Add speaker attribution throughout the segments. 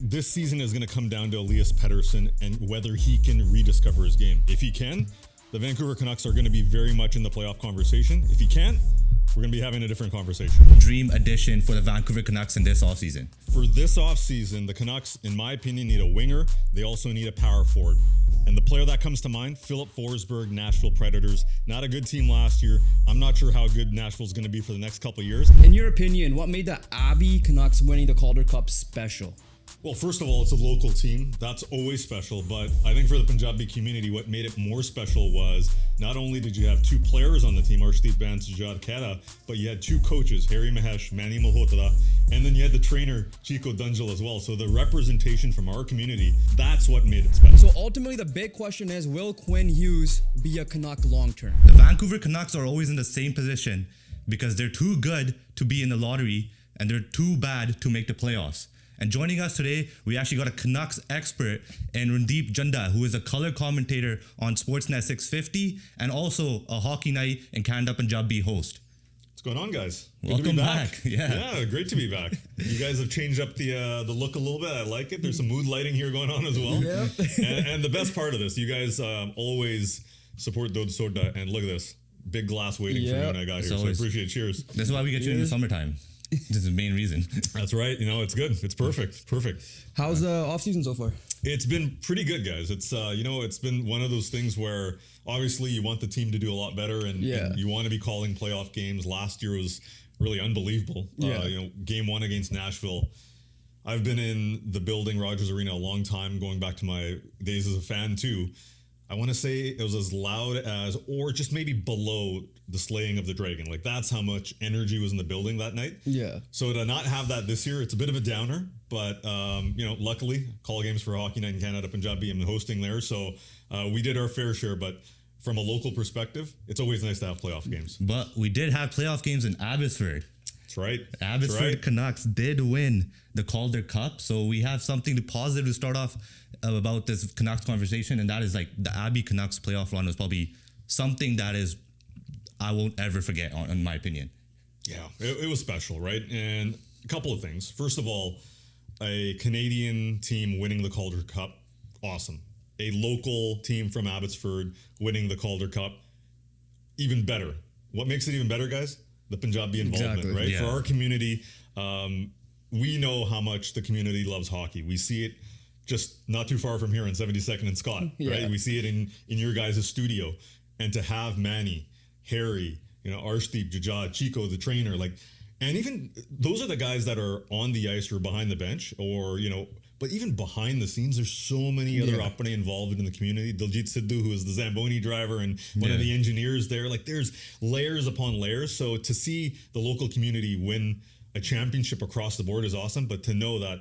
Speaker 1: this season is going to come down to Elias Pettersson and whether he can rediscover his game. If he can, the Vancouver Canucks are going to be very much in the playoff conversation. If he can't, we're going to be having a different conversation.
Speaker 2: Dream addition for the Vancouver Canucks in this offseason.
Speaker 1: For this offseason, the Canucks, in my opinion, need a winger. They also need a power forward. And the player that comes to mind, Philip Forsberg, Nashville Predators. Not a good team last year. I'm not sure how good Nashville's going to be for the next couple of years.
Speaker 3: In your opinion, what made the Abby Canucks winning the Calder Cup special?
Speaker 1: Well, first of all, it's a local team. That's always special. But I think for the Punjabi community, what made it more special was not only did you have two players on the team, Arshdeep and Tocchet, but you had two coaches, Harry Mahesh, Manny Malhotra, and then you had the trainer, Chico Dunjal, as well. So the representation from our community, that's what made it special.
Speaker 3: So ultimately, the big question is, will Quin Hughes be a Canuck long-term?
Speaker 2: The Vancouver Canucks are always in the same position because they're too good to be in the lottery and they're too bad to make the playoffs. And joining us today, we actually got a Canucks expert in Randip Janda, who is a color commentator on Sportsnet 650 and also a Hockey Night and Canada Punjabi host.
Speaker 1: What's going on, guys? Good
Speaker 2: Welcome
Speaker 1: to be
Speaker 2: back.
Speaker 1: Yeah, great to be back. You guys have changed up the look a little bit. I like it. There's some mood lighting here going on as well.
Speaker 3: Yep.
Speaker 1: and the best part of this, you guys always support Dod Soda. And look at this. Big glass waiting for me when I got here. So I appreciate it. Cheers.
Speaker 2: That's why we get you in the summertime. This is the main reason.
Speaker 1: That's right. You know, it's good. It's perfect. Perfect.
Speaker 3: How's the off-season so far?
Speaker 1: It's been pretty good, guys. It's it's been one of those things where obviously you want the team to do a lot better and you want to be calling playoff games. Last year was really unbelievable. Game 1 against Nashville. I've been in the building, Rogers Arena, a long time, going back to my days as a fan too. I want to say it was as loud as, or just maybe below the slaying of the dragon. Like that's how much energy was in the building that night.
Speaker 3: Yeah.
Speaker 1: So to not have that this year, it's a bit of a downer. But luckily, call games for Hockey Night in Canada Punjabi. I'm hosting there, so we did our fair share. But from a local perspective, it's always nice to have playoff games.
Speaker 2: But we did have playoff games in Abbotsford.
Speaker 1: That's right.
Speaker 2: Abbotsford Canucks did win the Calder Cup, so we have something positive to start off about this Canucks conversation, and that is like the Abbey Canucks playoff run was probably something that is I won't ever forget, in my opinion.
Speaker 1: Yeah, it was special, right? And a couple of things. First of all, a Canadian team winning the Calder Cup, awesome. A local team from Abbotsford winning the Calder Cup, even better. What makes it even better, guys? The Punjabi involvement, right? Yeah. For our community, we know how much the community loves hockey. We see it just not too far from here on 72nd and Scott, right? We see it in your guys' studio. And to have Manny, Harry, Arshdeep, Jajad, Chico, the trainer, and even those are the guys that are on the ice or behind the bench or, but even behind the scenes, there's so many other Apane involved in the community. Diljit Sidhu, who is the Zamboni driver and one of the engineers there, there's layers upon layers. So to see the local community win a championship across the board is awesome. But to know that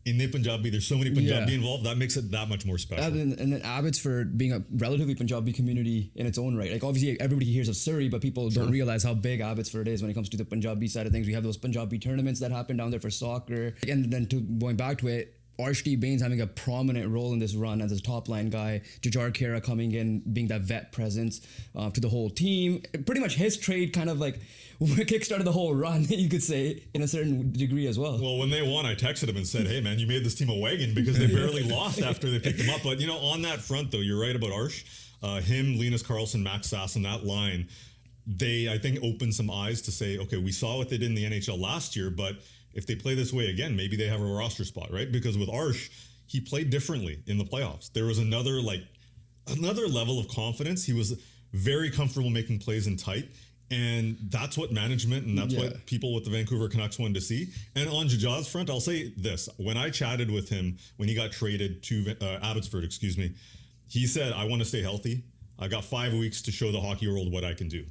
Speaker 1: in the Punjabi, there's so many Punjabi involved, that makes it that much more special.
Speaker 3: And then Abbotsford being a relatively Punjabi community in its own right. Obviously, everybody hears of Surrey, but people don't realize how big Abbotsford is when it comes to the Punjabi side of things. We have those Punjabi tournaments that happen down there for soccer. And then going back to it, Arshdeep Bains having a prominent role in this run as a top-line guy. Jajar Kara coming in, being that vet presence to the whole team. Pretty much his trade kind of kickstarted the whole run, you could say, in a certain degree as well.
Speaker 1: Well, when they won, I texted him and said, hey, man, you made this team a wagon because they barely lost after they picked them up. But, on that front, though, you're right about Arsh. Him, Linus Karlsson, Max Sasson, that line, they, I think, opened some eyes to say, okay, we saw what they did in the NHL last year, but if they play this way again, maybe they have a roster spot, right? Because with Arsh, he played differently in the playoffs. There was another level of confidence. He was very comfortable making plays in tight. And that's what management and that's what people with the Vancouver Canucks wanted to see. And on Jajad's front, I'll say this. When I chatted with him, when he got traded to Abbotsford, he said, I want to stay healthy. I got 5 weeks to show the hockey world what I can do.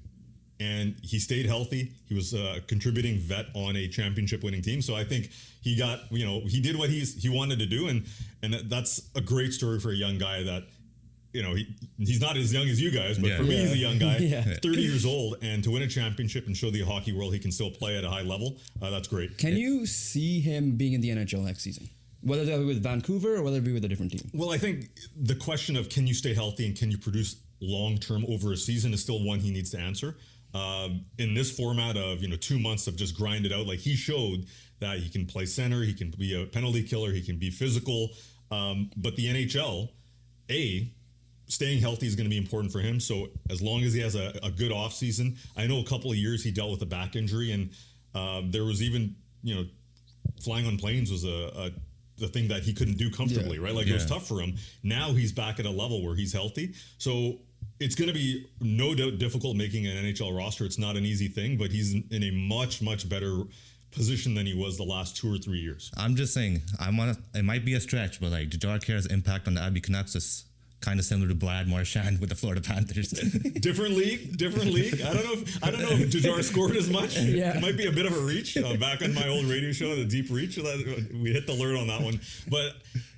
Speaker 1: And he stayed healthy. He was a contributing vet on a championship winning team. So I think he got, he did what he wanted to do. And that's a great story for a young guy that, he's not as young as you guys, but for me, he's a young guy, 30 years old, and to win a championship and show the hockey world he can still play at a high level, that's great.
Speaker 3: Can you see him being in the NHL next season? Whether that be with Vancouver or whether it be with a different team?
Speaker 1: Well, I think the question of can you stay healthy and can you produce long-term over a season is still one he needs to answer. In this format of 2 months of just grind it out, he showed that he can play center, he can be a penalty killer, he can be physical. But the NHL, staying healthy is going to be important for him. So as long as he has a good offseason, I know a couple of years he dealt with a back injury, and there was even, flying on planes was the thing that he couldn't do comfortably, right? Like it was tough for him. Now he's back at a level where he's healthy. So it's going to be no doubt difficult making an NHL roster. It's not an easy thing, but he's in a much, much better position than he was the last 2 or 3 years.
Speaker 2: I'm just saying, it might be a stretch, but like Jujhar Khaira's impact on the Abbey Canucks is kind of similar to Brad Marchand with the Florida Panthers.
Speaker 1: Different league. I don't know if Jujhar scored as much. It might be a bit of a reach. Back on my old radio show, The Deep Reach, we hit the alert on that one. But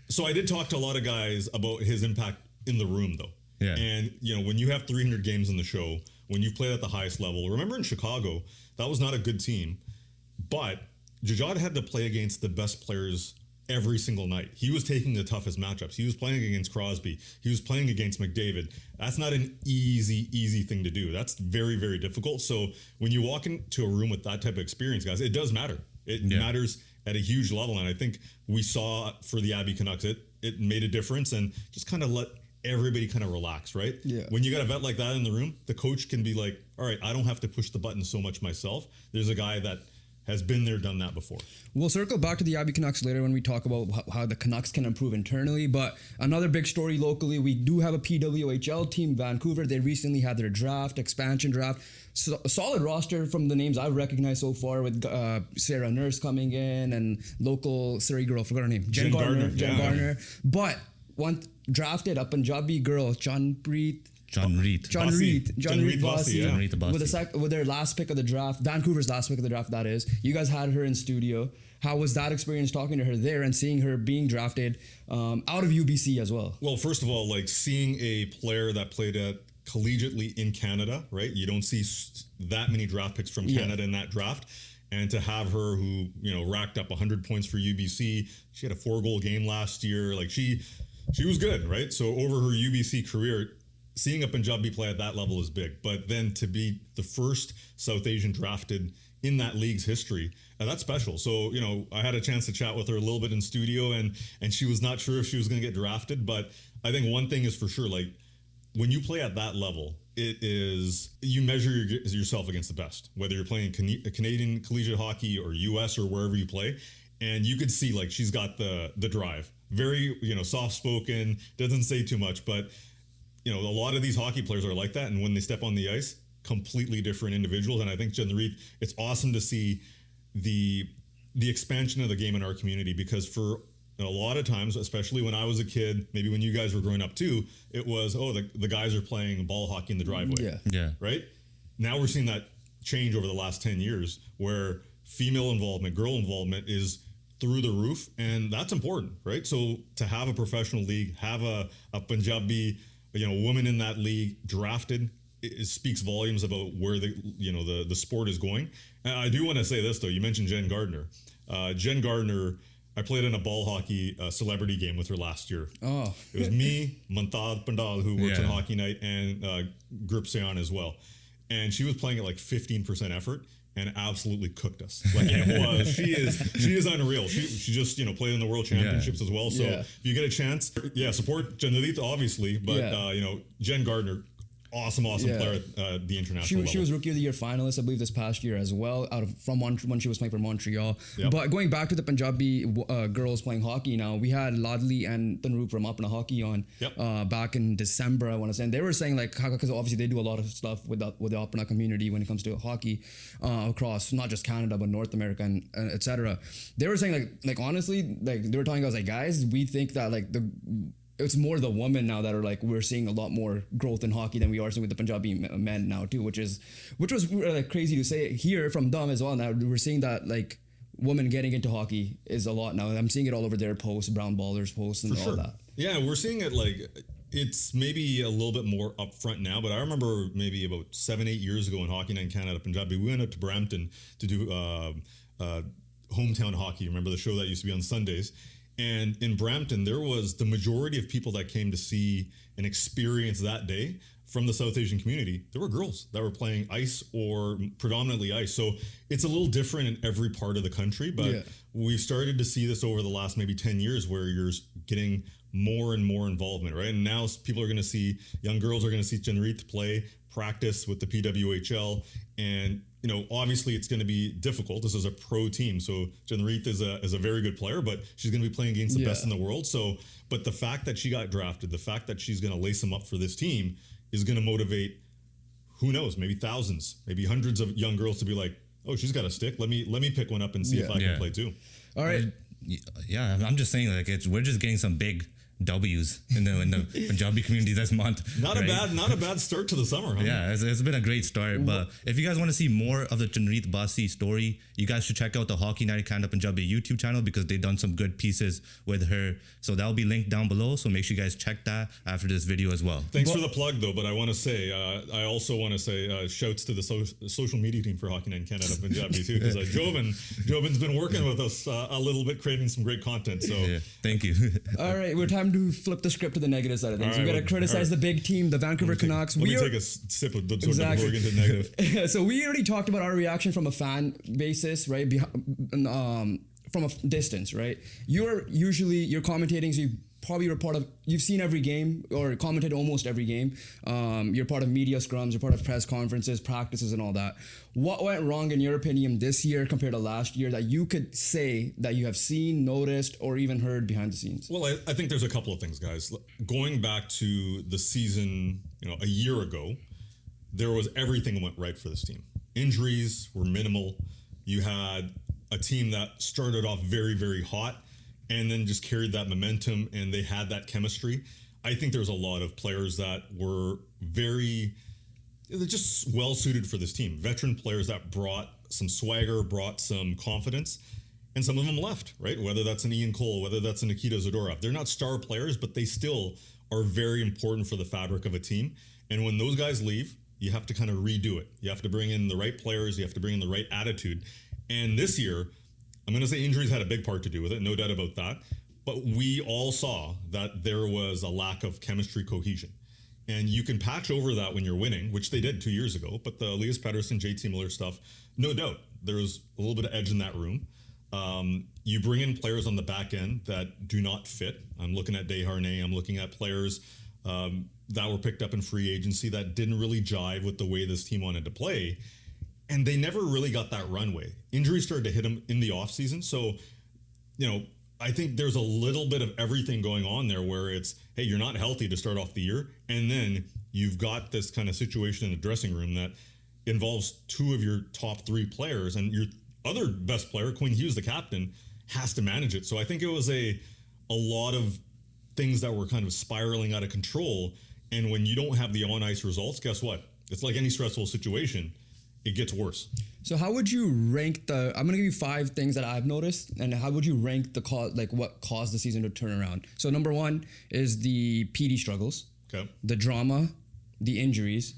Speaker 1: so I did talk to a lot of guys about his impact in the room, though. Yeah. And when you have 300 games in the show, when you've played at the highest level, remember in Chicago, that was not a good team, but Jujhar had to play against the best players every single night. He was taking the toughest matchups. He was playing against Crosby. He was playing against McDavid. That's not an easy thing to do. That's very, very difficult. So when you walk into a room with that type of experience, guys, it does matter. It matters at a huge level. And I think we saw for the Abbey Canucks, it made a difference, and just kind of let everybody kind of relax, right? Yeah. When you got a vet like that in the room, the coach can be like, all right, I don't have to push the button so much myself. There's a guy that has been there, done that before. We'll
Speaker 3: circle back to the Abbey Canucks later when we talk about how the Canucks can improve internally. But another big story locally, we do have a PWHL team, Vancouver. They recently had their expansion draft. So, a solid roster from the names I've recognized so far, with Sarah Nurse coming in and local Surrey girl, I forgot her name. Jen Gardner. But one drafted a Punjabi girl, Chanreet Bassi. With their last pick of the draft, Vancouver's last pick of the draft, that is. You guys had her in studio. How was that experience talking to her there and seeing her being drafted out of UBC as well?
Speaker 1: Well, first of all, like seeing a player that played at collegiately in Canada, right? You don't see that many draft picks from Canada in that draft. And to have her who, racked up 100 points for UBC, she had a 4-goal game last year. Like she was good, right? So over her UBC career, seeing a Punjabi play at that level is big, but then to be the first South Asian drafted in that league's history, that's special. So, I had a chance to chat with her a little bit in studio, and she was not sure if she was going to get drafted. But I think one thing is for sure, like when you play at that level, you measure yourself against the best, whether you're playing Canadian collegiate hockey or US or wherever you play. And you could see like she's got the drive, very, soft spoken, doesn't say too much, but a lot of these hockey players are like that, and when they step on the ice, completely different individuals. And I think Chanreet, it's awesome to see the expansion of the game in our community, because for a lot of times, especially when I was a kid, maybe when you guys were growing up too, it was, the guys are playing ball hockey in the driveway. Yeah. Right? Now we're seeing that change over the last 10 years, where female involvement, girl involvement is through the roof, and that's important, right? So to have a professional league, have a Punjabi woman in that league drafted, it speaks volumes about where the sport is going. And I do want to say this though. You mentioned Jen Gardner. Jen Gardner, I played in a ball hockey celebrity game with her last year. Oh, it was me, Mantad Pandal, who works on Hockey Night, and Grup Seon as well. And she was playing at like 15% effort, and absolutely cooked us. Like it was, she is unreal. She just played in the World Championships as well. So if you get a chance, support Chanreet obviously, but Jen Gardner, awesome player at the international level.
Speaker 3: She was Rookie of the Year finalist, I believe, this past year as well, when she was playing for Montreal. Yep. But going back to the Punjabi girls playing hockey now, we had Ladli and Tanroop from Apna Hockey on back in December, I want to say. And they were saying, like, because obviously they do a lot of stuff with the Apna community when it comes to hockey across not just Canada, but North America and etc. They were saying, like honestly, like they were telling us, like, guys, we think that like it's more the women now that are like, we're seeing a lot more growth in hockey than we are seeing with the Punjabi men now too, which was like crazy to say here from them as well. Now we're seeing that like women getting into hockey is a lot now. I'm seeing it all over their posts, Brown Ballers posts, and all that.
Speaker 1: Yeah, we're seeing it like it's maybe a little bit more upfront now, but I remember maybe about 7-8 years ago in Hockey Night in Canada, Punjabi, we went up to Brampton to do hometown hockey. Remember the show that used to be on Sundays? And in Brampton, there was the majority of people that came to see and experience that day from the South Asian community, there were girls that were playing ice or predominantly ice. So it's a little different in every part of the country, but we've started to see this over the last maybe 10 years where you're getting more and more involvement, right? And now people are going to see, young girls are going to see Chanreet play, practice with the PWHL. And, you know, obviously it's going to be difficult. This is a pro team. So Chanreet is a very good player, but she's going to be playing against the best in the world. So, but the fact that she got drafted, the fact that she's going to lace them up for this team is going to motivate, who knows, maybe thousands, maybe hundreds of young girls to be like, oh, she's got a stick. Let me pick one up and see if I can play too.
Speaker 3: All right.
Speaker 2: Yeah, I'm just saying, like, we're just getting some big W's in the Punjabi community this month.
Speaker 1: Not a bad start to the summer, huh?
Speaker 2: Yeah, it's been a great start. But if you guys want to see more of the Chanreet Bassi story, you guys should check out the Hockey Night Canada Punjabi YouTube channel because they've done some good pieces with her. So that'll be linked down below. So make sure you guys check that after this video as well.
Speaker 1: Thanks for the plug, though. But I want to say, I also want to say shouts to the social media team for Hockey Night Canada Punjabi too, because Jovin's been working with us a little bit, creating some great content. So
Speaker 2: thank you.
Speaker 3: All right, we're time to flip the script to the negative side of things. We got to criticize the big team, the Vancouver Canucks.
Speaker 1: Let me take a sip of the before we get into the negative.
Speaker 3: So we already talked about our reaction from a fan basis, right? From a distance, right? You're commentating, so you've seen every game or commented almost every game. You're part of media scrums, you're part of press conferences, practices, and all that. What went wrong in your opinion this year compared to last year that you could say that you have seen, noticed, or even heard behind the scenes?
Speaker 1: Well, I think there's a couple of things, guys. Going back to the season, a year ago, there was everything went right for this team. Injuries were minimal. You had a team that started off very, very hot and then just carried that momentum, and they had that chemistry. I think there's a lot of players that were they're just well suited for this team. Veteran players that brought some swagger, brought some confidence, and some of them left, right? Whether that's an Ian Cole, whether that's a Nikita Zadorov. They're not star players, but they still are very important for the fabric of a team. And when those guys leave, you have to kind of redo it. You have to bring in the right players. You have to bring in the right attitude. And this year, I'm going to say injuries had a big part to do with it, no doubt about that. But we all saw that there was a lack of chemistry cohesion. And you can patch over that when you're winning, which they did 2 years ago. But the Elias Pettersson, JT Miller stuff, no doubt, there was a little bit of edge in that room. You bring in players on the back end that do not fit. I'm looking at Desharnais. I'm looking at players that were picked up in free agency that didn't really jive with the way this team wanted to play. And they never really got that runway. Injuries started to hit them in the offseason. So, I think there's a little bit of everything going on there where it's, hey, you're not healthy to start off the year. And then you've got this kind of situation in the dressing room that involves two of your top three players. And your other best player, Quin Hughes, the captain, has to manage it. So I think it was a lot of things that were kind of spiraling out of control. And when you don't have the on-ice results, guess what? It's like any stressful situation. It gets worse.
Speaker 3: So how would you rank I'm going to give you 5 things that I've noticed, and how would you rank what caused the season to turn around? So number 1 is the PD struggles, the drama, the injuries,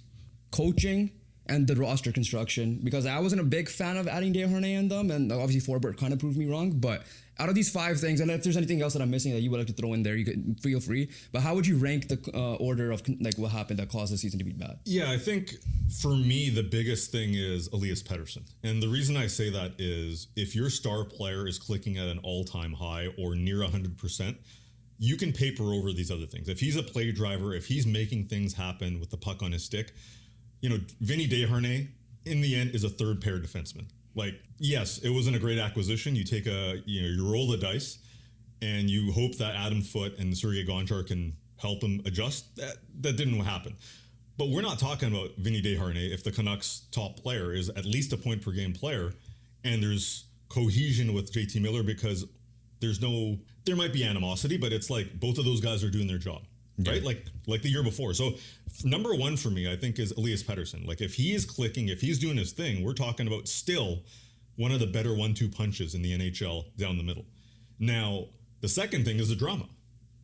Speaker 3: coaching, and the roster construction, because I wasn't a big fan of adding Desharnais in them, and obviously Forbert kind of proved me wrong, but out of these 5 things, and if there's anything else that I'm missing that you would like to throw in there, you could feel free, but how would you rank the order of what happened that caused the season to be bad?
Speaker 1: Yeah, I think for me, the biggest thing is Elias Pettersson. And the reason I say that is if your star player is clicking at an all-time high or near 100%, you can paper over these other things. If he's a play driver, if he's making things happen with the puck on his stick, Vinny Desharnais, in the end, is a third pair defenseman. Like, yes, it wasn't a great acquisition. You take you roll the dice and you hope that Adam Foote and Sergei Gonchar can help him adjust. That didn't happen. But we're not talking about Vinny Desharnais if the Canucks' top player is at least a point per game player and there's cohesion with JT Miller, because there might be animosity, but it's like both of those guys are doing their job. Right? Like the year before. So number 1 for me, I think, is Elias Pettersson. Like if he is clicking, if he's doing his thing, we're talking about still one of the better 1-2 punches in the NHL down the middle. Now, the second thing is the drama,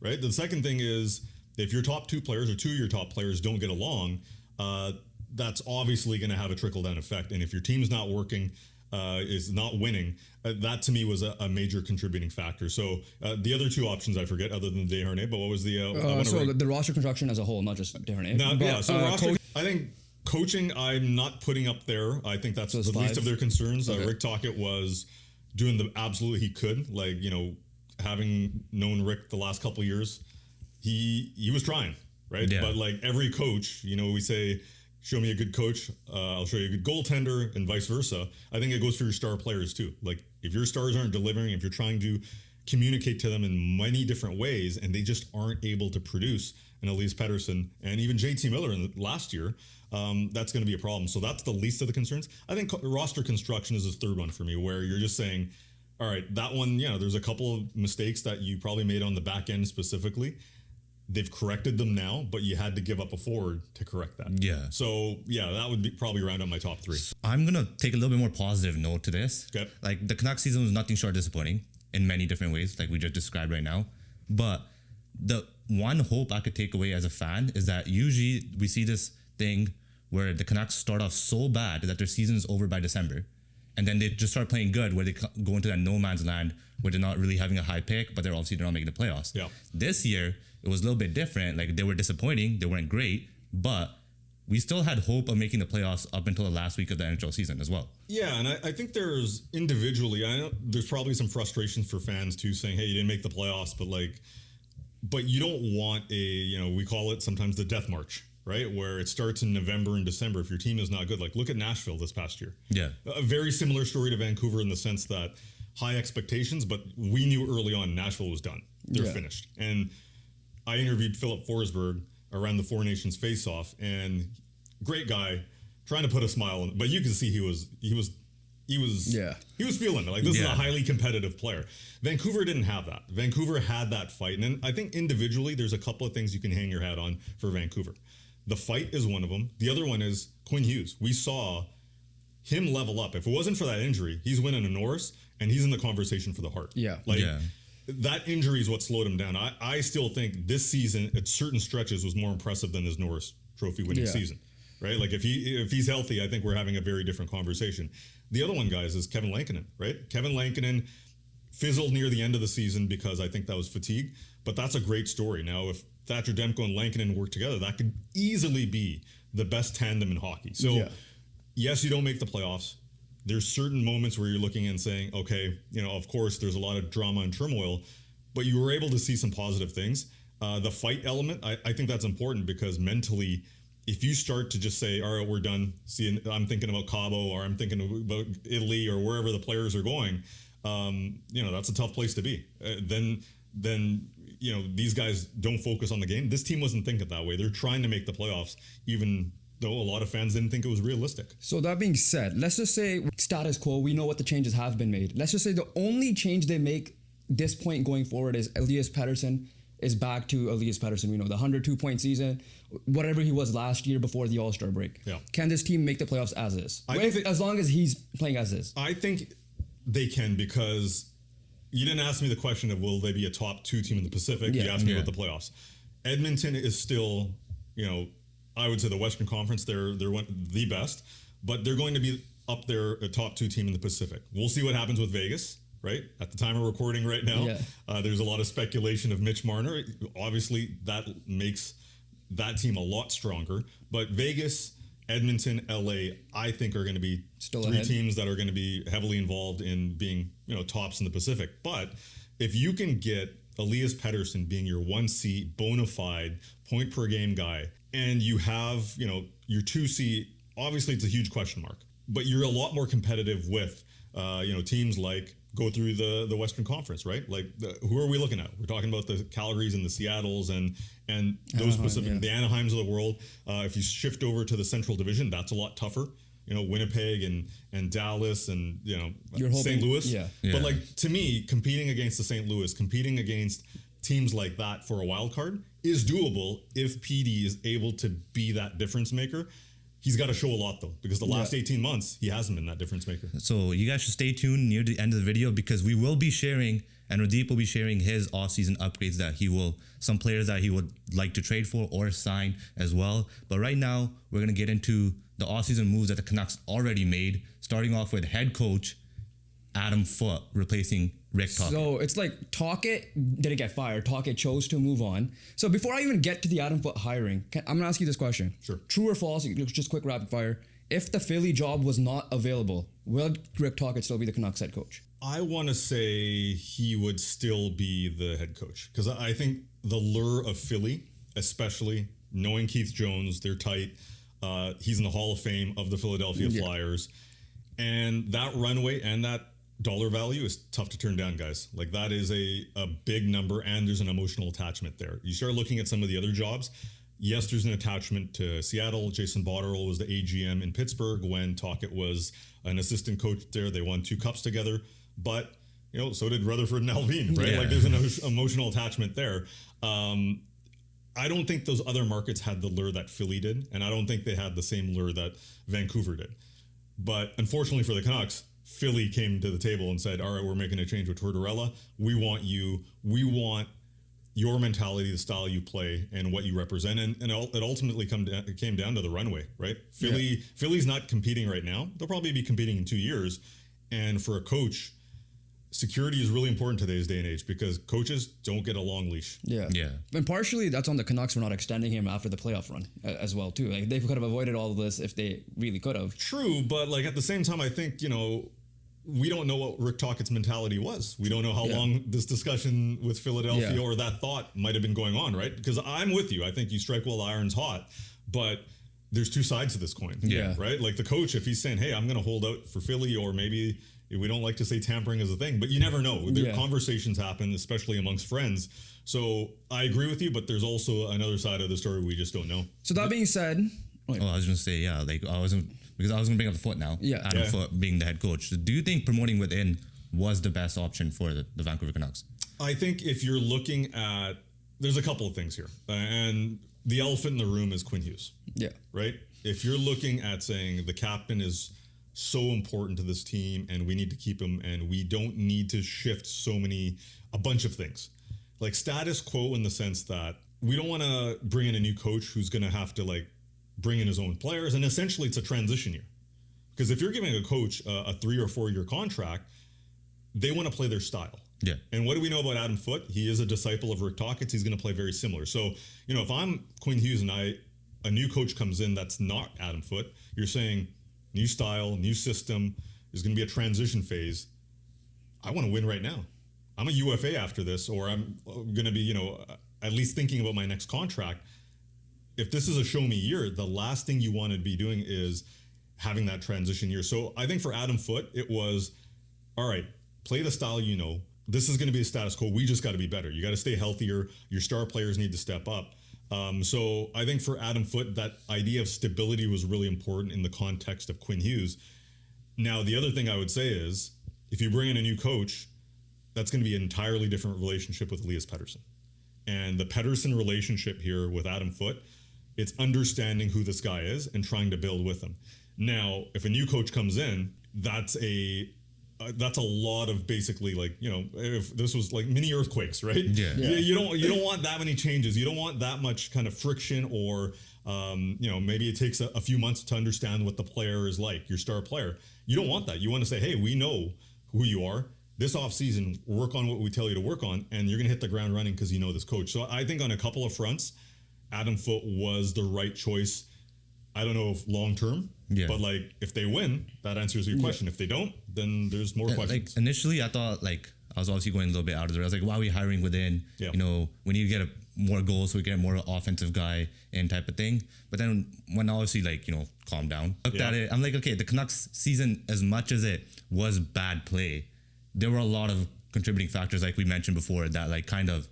Speaker 1: right? The second thing is if your top 2 players or 2 of your top players don't get along, that's obviously going to have a trickle down effect. And if your team's not working, is not winning. That to me was a major contributing factor. So the other two options I forget, other than Desharnais. But what was the?
Speaker 3: The roster construction as a whole, not just Desharnais.
Speaker 1: I think coaching, I'm not putting up there. I think that's the least of their concerns.
Speaker 3: Okay.
Speaker 1: Rick Tocchet was doing the absolute he could. Like, having known Rick the last couple of years, he was trying, right?
Speaker 2: Yeah.
Speaker 1: But like every coach, we say, show me a good coach, I'll show you a good goaltender, and vice versa. I think it goes for your star players too. Like if your stars aren't delivering, if you're trying to communicate to them in many different ways and they just aren't able to produce, and Elias Pettersson and even JT Miller last year, that's going to be a problem. So that's the least of the concerns. I think roster construction is the third one for me, where you're just saying, all right, that one, there's a couple of mistakes that you probably made on the back end specifically. They've corrected them now, but you had to give up a forward to correct that.
Speaker 2: Yeah.
Speaker 1: So, that would be probably round up my top three.
Speaker 2: I'm going to take a little bit more positive note to this.
Speaker 1: Okay.
Speaker 2: Like the Canucks season was nothing short of disappointing in many different ways, like we just described right now. But the one hope I could take away as a fan is that usually we see this thing where the Canucks start off so bad that their season is over by December. And then they just start playing good, where they go into that no man's land where they're not really having a high pick, but they're not making the playoffs.
Speaker 1: Yeah.
Speaker 2: This year, it was a little bit different. Like they were disappointing, they weren't great, but we still had hope of making the playoffs up until the last week of the NHL season as well.
Speaker 1: Yeah, and I think there's individually, I know there's probably some frustration for fans too, saying, hey, you didn't make the playoffs, but you don't want we call it sometimes the death march, right? Where it starts in November and December if your team is not good. Like look at Nashville this past year.
Speaker 2: Yeah.
Speaker 1: A very similar story to Vancouver in the sense that high expectations, but we knew early on Nashville was done. They're finished. And I interviewed Philip Forsberg around the Four Nations face-off, and great guy, trying to put a smile on, but you can see he was feeling it. Like this is a highly competitive player. Vancouver didn't have that. Vancouver had that fight. And I think individually there's a couple of things you can hang your hat on for Vancouver. The fight is one of them. The other one is Quin Hughes. We saw him level up. If it wasn't for that injury, he's winning a Norris and he's in the conversation for the Hart.
Speaker 3: Yeah.
Speaker 1: That injury is what slowed him down. I still think this season at certain stretches was more impressive than his Norris Trophy winning season. Right? Like if he's healthy, I think we're having a very different conversation. The other one, guys, is Kevin Lankinen, right? Kevin Lankinen fizzled near the end of the season because I think that was fatigue, but that's a great story. Now, if Thatcher Demko and Lankinen work together, that could easily be the best tandem in hockey. So, yes, you don't make the playoffs. There's certain moments where you're looking and saying, okay, of course, there's a lot of drama and turmoil, but you were able to see some positive things. The fight element, I think that's important because mentally, if you start to just say, all right, we're done. See, I'm thinking about Cabo or I'm thinking about Italy or wherever the players are going, that's a tough place to be. Then these guys don't focus on the game. This team wasn't thinking that way. They're trying to make the playoffs, even though a lot of fans didn't think it was realistic.
Speaker 3: So that being said, let's just say status quo, we know what the changes have been made. Let's just say the only change they make this point going forward is Elias Pettersson is back to Elias Pettersson. We know the 102-point season, whatever he was last year before the All-Star break. Yeah. Can this team make the playoffs as is? As long as he's playing as is.
Speaker 1: I think they can, because you didn't ask me the question of will they be a top 2 team in the Pacific. You asked me about the playoffs. Edmonton is still, I would say the Western Conference, they're the best, but they're going to be up there, a top 2 team in the Pacific. We'll see what happens with Vegas. Right at the time of recording right now, there's a lot of speculation of Mitch Marner. Obviously, that makes that team a lot stronger. But Vegas, Edmonton, LA, I think are going to be
Speaker 3: still
Speaker 1: 3
Speaker 3: ahead.
Speaker 1: Teams that are going to be heavily involved in being tops in the Pacific. But if you can get Elias Pettersson being your 1C bona fide point per game guy, and you have your 2C, obviously it's a huge question mark, but you're a lot more competitive with teams like. Go through the Western Conference, right? Like, who are we looking at? We're talking about the Calgarys and the Seattles and those specific, the Anaheims of the world. If you shift over to the Central Division, that's a lot tougher. Winnipeg and Dallas and St. Louis. But like to me, competing against the St. Louis, competing against teams like that for a wild card is doable if PD is able to be that difference maker. He's got to show a lot, though, because the last 18 months, he hasn't been that difference maker.
Speaker 2: So you guys should stay tuned near the end of the video because we will be sharing And Randip will be sharing his off-season upgrades some players that he would like to trade for or sign as well. But right now, we're going to get into the off-season moves that the Canucks already made, starting off with head coach Adam Foote replacing Rick Tocchet.
Speaker 3: So it's like Tocchet didn't get fired. Tocchet chose to move on. So before I even get to the Adam Foote hiring, I'm going to ask you this question.
Speaker 1: Sure.
Speaker 3: True or false? Just quick rapid fire. If the Philly job was not available, will Rick Tocchet still be the Canucks head coach?
Speaker 1: I want to say he would still be the head coach because I think the lure of Philly, especially knowing Keith Jones, they're tight. He's in the Hall of Fame of the Philadelphia Flyers. And that runway and that dollar value is tough to turn down, guys. Like that is a big number and there's an emotional attachment there. You start looking at some of the other jobs. Yes, there's an attachment to Seattle. Jason Botterill was the AGM in Pittsburgh when Tocchet was an assistant coach there. They won 2 cups together. But, so did Rutherford and Alvin, right?
Speaker 2: Yeah.
Speaker 1: Like there's an emotional attachment there. I don't think those other markets had the lure that Philly did. And I don't think they had the same lure that Vancouver did. But unfortunately for the Canucks, Philly came to the table and said, all right, we're making a change with Tortorella. We want you. We want your mentality, the style you play, and what you represent. And it ultimately came down to the runway, right? Philly's not competing right now. They'll probably be competing in 2 years. And for a coach, security is really important today's day and age because coaches don't get a long leash.
Speaker 3: Yeah.
Speaker 2: Yeah.
Speaker 3: And partially that's on the Canucks for not extending him after the playoff run as well, too. Like they could have avoided all of this if they really could have.
Speaker 1: True, but like at the same time, I think, we don't know what Rick Tocchet's mentality was. We don't know how long this discussion with Philadelphia or that thought might have been going on, right? Because I'm with you. I think you strike while the iron's hot, but there's 2 sides to this coin.
Speaker 2: Yeah.
Speaker 1: Right? Like the coach, if he's saying, hey, I'm going to hold out for Philly, or maybe we don't like to say tampering is a thing, but you never know. There conversations happen, especially amongst friends. So I agree with you, but there's also another side of the story we just don't know.
Speaker 3: So that being said...
Speaker 2: I was going to say, because I was going to bring up the Foote now.
Speaker 3: Yeah.
Speaker 2: Adam Foote being the head coach. Do you think promoting within was the best option for the Vancouver Canucks?
Speaker 1: I think if you're looking at, there's a couple of things here. And the elephant in the room is Quin Hughes.
Speaker 3: Yeah.
Speaker 1: Right? If you're looking at saying the captain is so important to this team and we need to keep him and we don't need to shift a bunch of things. Like status quo in the sense that we don't want to bring in a new coach who's going to have to bring in his own players. And essentially it's a transition year. Because if you're giving a coach a 3 or 4 year contract, they want to play their style.
Speaker 2: Yeah.
Speaker 1: And what do we know about Adam Foote? He is a disciple of Rick Tocchet. He's going to play very similar. So, if I'm Quin Hughes and a new coach comes in that's not Adam Foote, you're saying new style, new system, there's going to be a transition phase. I want to win right now. I'm a UFA after this, or I'm going to be, at least thinking about my next contract. If this is a show me year, the last thing you want to be doing is having that transition year. So I think for Adam Foote, it was, all right, play the style This is going to be a status quo. We just got to be better. You got to stay healthier. Your star players need to step up. So I think for Adam Foote, that idea of stability was really important in the context of Quin Hughes. Now, the other thing I would say is, if you bring in a new coach, that's going to be an entirely different relationship with Elias Pettersson. And the Pettersson relationship here with Adam Foote, it's understanding who this guy is and trying to build with him. Now, if a new coach comes in, that's a lot of basically if this was like mini earthquakes, right?
Speaker 2: Yeah.
Speaker 1: You don't want that many changes. You don't want that much kind of friction or maybe it takes a few months to understand what the player is like, your star player. You don't want that. You want to say, hey, we know who you are. This offseason, work on what we tell you to work on, and you're going to hit the ground running because you know this coach. So I think on a couple of fronts, Adam Foote was the right choice. I don't know if long term, but if they win, that answers your question. If they don't, then there's more questions.
Speaker 2: Initially, I thought I was obviously going a little bit out of there. I was like, why are we hiring within?
Speaker 1: Yeah.
Speaker 2: We need to get more goals so we get more offensive guy in type of thing. But then when obviously calm down, looked at it, I'm like, okay, the Canucks season, as much as it was bad play, there were a lot of contributing factors like we mentioned before that kind of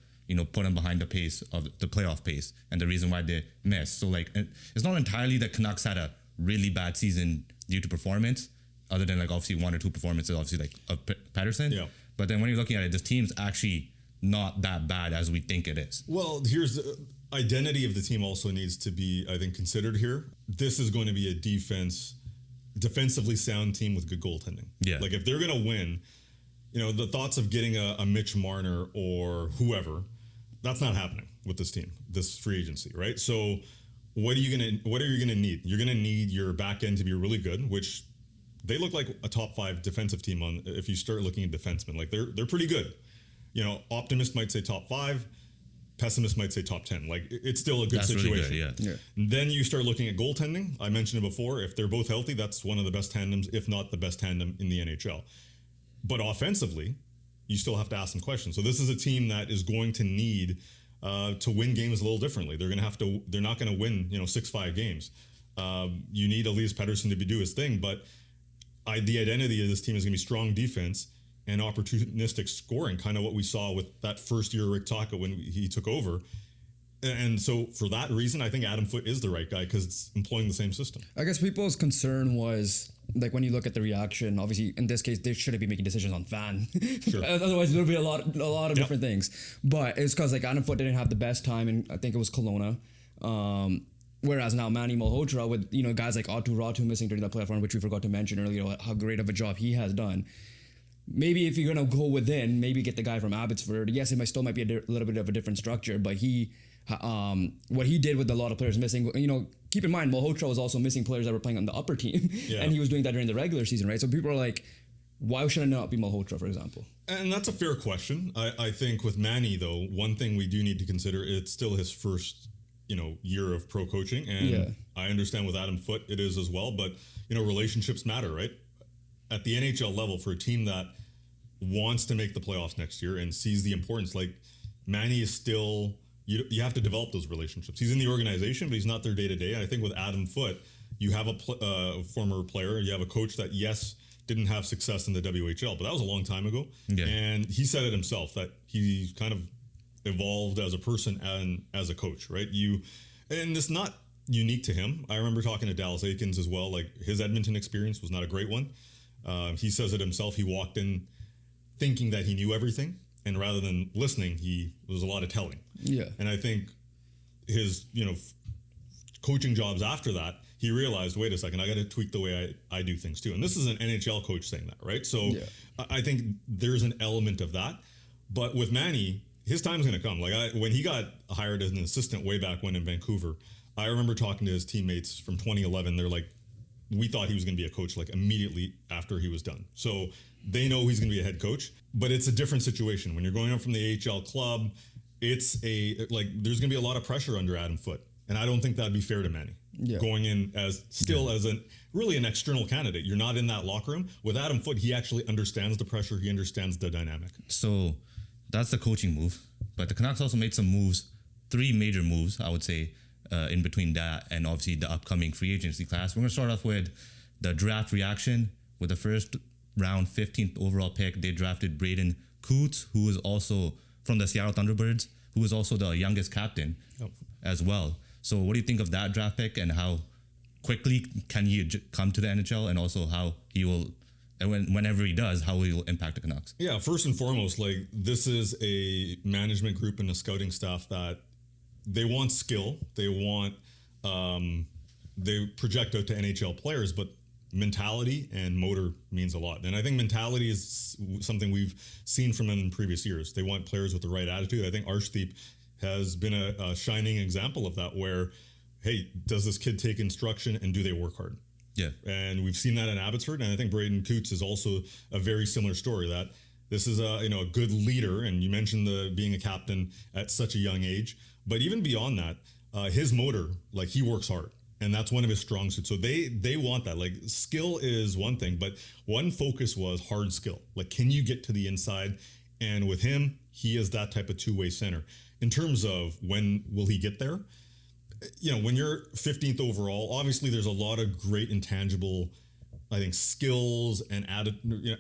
Speaker 2: put them behind the pace of the playoff pace and the reason why they missed. So it's not entirely that Canucks had a really bad season due to performance, other than obviously 1 or 2 performances, obviously of Pettersson.
Speaker 1: Yeah.
Speaker 2: But then when you're looking at it, this team's actually not that bad as we think it is.
Speaker 1: Well, here's the identity of the team also needs to be, I think, considered here. This is going to be a defensively sound team with good goaltending.
Speaker 2: Yeah.
Speaker 1: If they're going to win, the thoughts of getting a Mitch Marner or whoever, that's not happening with this team, this free agency, right? So what are you gonna need? You're gonna need your back end to be really good, which they look like a top 5 defensive team if you start looking at defensemen. Like they're pretty good. Optimist might say top 5, pessimist might say top 10. Like it's still a good situation.
Speaker 2: Really good, yeah.
Speaker 1: Then you start looking at goaltending. I mentioned it before. If they're both healthy, that's one of the best tandems, if not the best tandem in the NHL. But offensively, you still have to ask some questions. So this is a team that is going to need to win games a little differently. They're not going to win 6-5 games. You need Elias Pettersson to do his thing, but the identity of this team is going to be strong defense and opportunistic scoring, kind of what we saw with that first year of Rick Tocchet when he took over. And so for that reason, I think Adam Foote is the right guy because it's employing the same system.
Speaker 3: I guess people's concern was, like, when you look at the reaction, obviously in this case they shouldn't be making decisions on fan. Sure. Otherwise there'll be a lot of different things. But it's because like Adam Foote didn't have the best time in, I think it was Kelowna. Whereas now Manny Malhotra with guys like Atu Ratu missing during that playoff run, which we forgot to mention earlier, how great of a job he has done. Maybe if you're gonna go within, maybe get the guy from Abbotsford. Yes, it might be a little bit of a different structure, but what he did with a lot of players missing, keep in mind Malhotra was also missing players that were playing on the upper team, and he was doing that during the regular season, right? So people are like, why should it not be Malhotra, for example?
Speaker 1: And that's a fair question. I think with Manny though, one thing we do need to consider, it's still his first year of pro coaching, and I understand with Adam Foote it is as well, but relationships matter, right? At the NHL level, for a team that wants to make the playoffs next year and sees the importance, like Manny is still, you have to develop those relationships. He's in the organization, but he's not there day to day. And I think with Adam Foote, you have a former player, you have a coach that didn't have success in the WHL, but that was a long time ago. Yeah. And he said it himself that he kind of evolved as a person and as a coach, right? And it's not unique to him. I remember talking to Dallas Aikens as well. Like his Edmonton experience was not a great one. He says it himself. He walked in thinking that he knew everything, and rather than listening, there was a lot of telling. Yeah. And I think his coaching jobs after that, he realized, wait a second, I got to tweak the way I do things too. And this is an NHL coach saying that, right? So I think there's an element of that. But with Manny, his time's going to come. Like when he got hired as an assistant way back when in Vancouver, I remember talking to his teammates from 2011. They're like, we thought he was going to be a coach like immediately after he was done. So they know he's going to be a head coach, but it's a different situation. When you're going up from the AHL club, there's going to be a lot of pressure under Adam Foote. And I don't think that'd be fair to Manny. Yeah. Going in as really an external candidate. You're not in that locker room. With Adam Foote, he actually understands the pressure. He understands the dynamic.
Speaker 2: So that's the coaching move. But the Canucks also made some moves, 3 major moves, I would say, in between that and obviously the upcoming free agency class. We're going to start off with the draft reaction. With the first round 15th overall pick, they drafted Braden Cootes, who is also from the Seattle Thunderbirds, who is also the youngest captain as well. So what do you think of that draft pick, and how quickly can he come to the NHL, and also how he will, and whenever he does, how he will impact the Canucks?
Speaker 1: Yeah, first and foremost, like this is a management group and a scouting staff that they want skill. They want, they project out to NHL players, but mentality and motor means a lot. And I think mentality is something we've seen from them in previous years. They want players with the right attitude. I think Arshdeep has been a shining example of that, where, hey, does this kid take instruction and do they work hard? Yeah. And we've seen that in Abbotsford. And I think Braden Cootes is also a very similar story, that this is a good leader. And you mentioned being a captain at such a young age. But even beyond that, his motor, like he works hard. And that's one of his strong suits. So they want that. Like skill is one thing, but one focus was hard skill. Like, can you get to the inside? And with him, he is that type of two-way center. In terms of when will he get there? When you're 15th overall, obviously there's a lot of great intangible, I think, skills and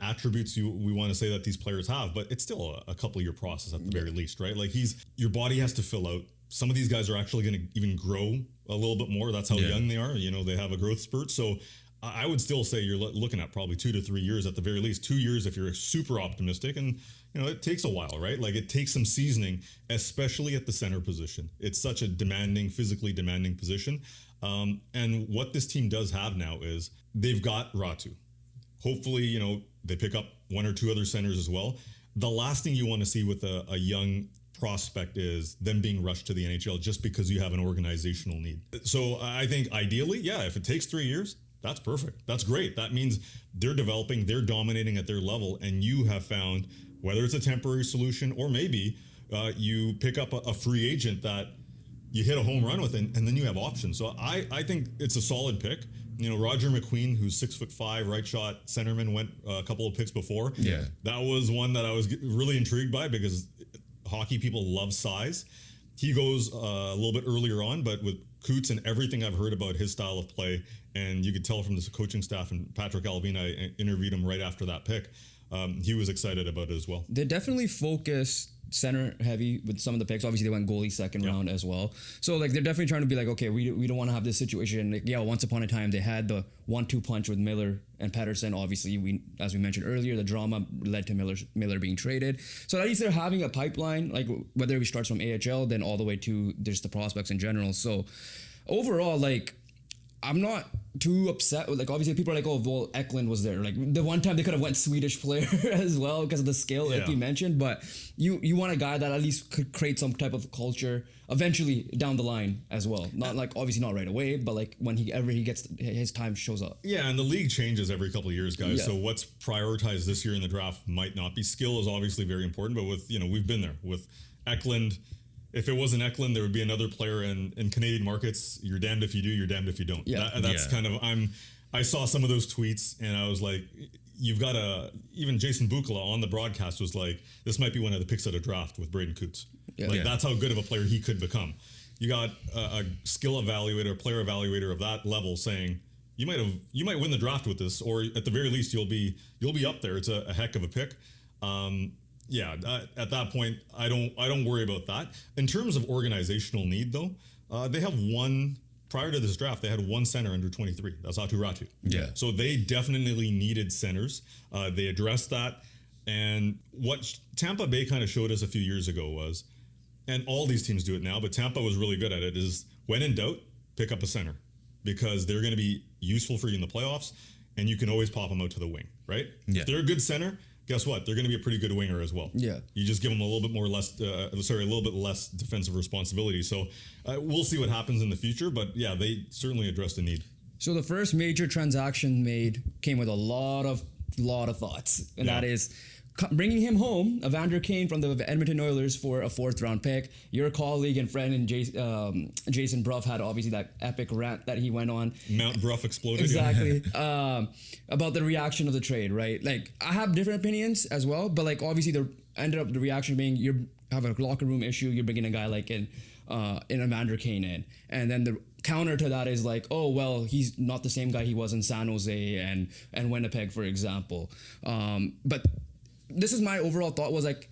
Speaker 1: attributes we want to say that these players have, but it's still a couple year process at the very least, right? Like your body has to fill out. Some of these guys are actually going to even grow a little bit more. That's how young they are. They have a growth spurt. So I would still say you're looking at probably 2 to 3 years at the very least. 2 years if you're super optimistic, and it takes a while, right? Like it takes some seasoning, especially at the center position. It's such a physically demanding position. And what this team does have now is they've got Ratu. Hopefully, They pick up one or two other centers as well. The last thing you want to see with a young prospect is them being rushed to the NHL just because you have an organizational need. So I think ideally, yeah, if it takes 3 years, that's perfect. That's great. That means they're developing, they're dominating at their level, and you have found, whether it's a temporary solution or maybe you pick up a free agent that you hit a home run with, and then you have options. So I think it's a solid pick. You know, Roger McQueen, who's 6'5", right shot centerman, went a couple of picks before.
Speaker 2: Yeah.
Speaker 1: That was one that I was really intrigued by because hockey people love size. He goes a little bit earlier on, but with Cootes and everything I've heard about his style of play, and you could tell from the coaching staff, and Patrick Alvina, I interviewed him right after that pick, he was excited about it as well.
Speaker 3: They definitely focus center heavy with some of the picks. Obviously, they went goalie second round as well. So like they're definitely trying to be like, okay, we don't want to have this situation. Like, yeah, once upon a time they had the 1-2 punch with Miller and Pettersson. Obviously, as we mentioned earlier, the drama led to Miller being traded. So at least they're having a pipeline, like whether it starts from AHL, then all the way to just the prospects in general. So overall, like, I'm not too upset. Like, obviously, people are like, oh, well, Eklund was there. Like, the one time they could have went Swedish player as well because of the skill, like you mentioned. But you want a guy that at least could create some type of culture eventually down the line as well. Not like, obviously not right away, but like when he gets his time shows up.
Speaker 1: Yeah, and the league changes every couple of years, guys.
Speaker 3: Yeah.
Speaker 1: So what's prioritized this year in the draft might not be. Skill is obviously very important, but with, we've been there. With Eklund, if it wasn't Eklund, there would be another player in Canadian markets. You're damned if you do, you're damned if you don't.
Speaker 3: Yeah.
Speaker 1: That's kind of, I saw some of those tweets and I was like, you've got even Jason Bukala on the broadcast was like, this might be one of the picks of the draft with Braden Cootes. Yeah. That's how good of a player he could become. You got a skill evaluator, a player evaluator of that level saying, you might win the draft with this, or at the very least, you'll be up there. It's a heck of a pick. At that point, I don't worry about that. In terms of organizational need, though, they have one. Prior to this draft, they had one center under 23. That's Atu Ratu.
Speaker 2: Yeah.
Speaker 1: So they definitely needed centers. They addressed that. And what Tampa Bay kind of showed us a few years ago was, and all these teams do it now, but Tampa was really good at it, is when in doubt, pick up a center because they're going to be useful for you in the playoffs, and you can always pop them out to the wing, right?
Speaker 2: Yeah.
Speaker 1: If they're a good center, guess what? They're going to be a pretty good winger as well.
Speaker 3: Yeah.
Speaker 1: You just give them a little bit less defensive responsibility. So we'll see what happens in the future. But yeah, they certainly addressed the need.
Speaker 3: So the first major transaction made came with a lot of thoughts, and that is bringing him home, Evander Kane from the Edmonton Oilers for a 4th round pick. Your colleague and friend and Jason Bruff had obviously that epic rant that he went on.
Speaker 1: Mount Bruff exploded.
Speaker 3: Exactly. About the reaction of the trade, right? Like, I have different opinions as well, but like obviously the reaction being you have a locker room issue, you're bringing a guy like in Evander Kane in, and then the counter to that is like, oh well, he's not the same guy he was in San Jose and Winnipeg, for example. But this is my overall thought was like,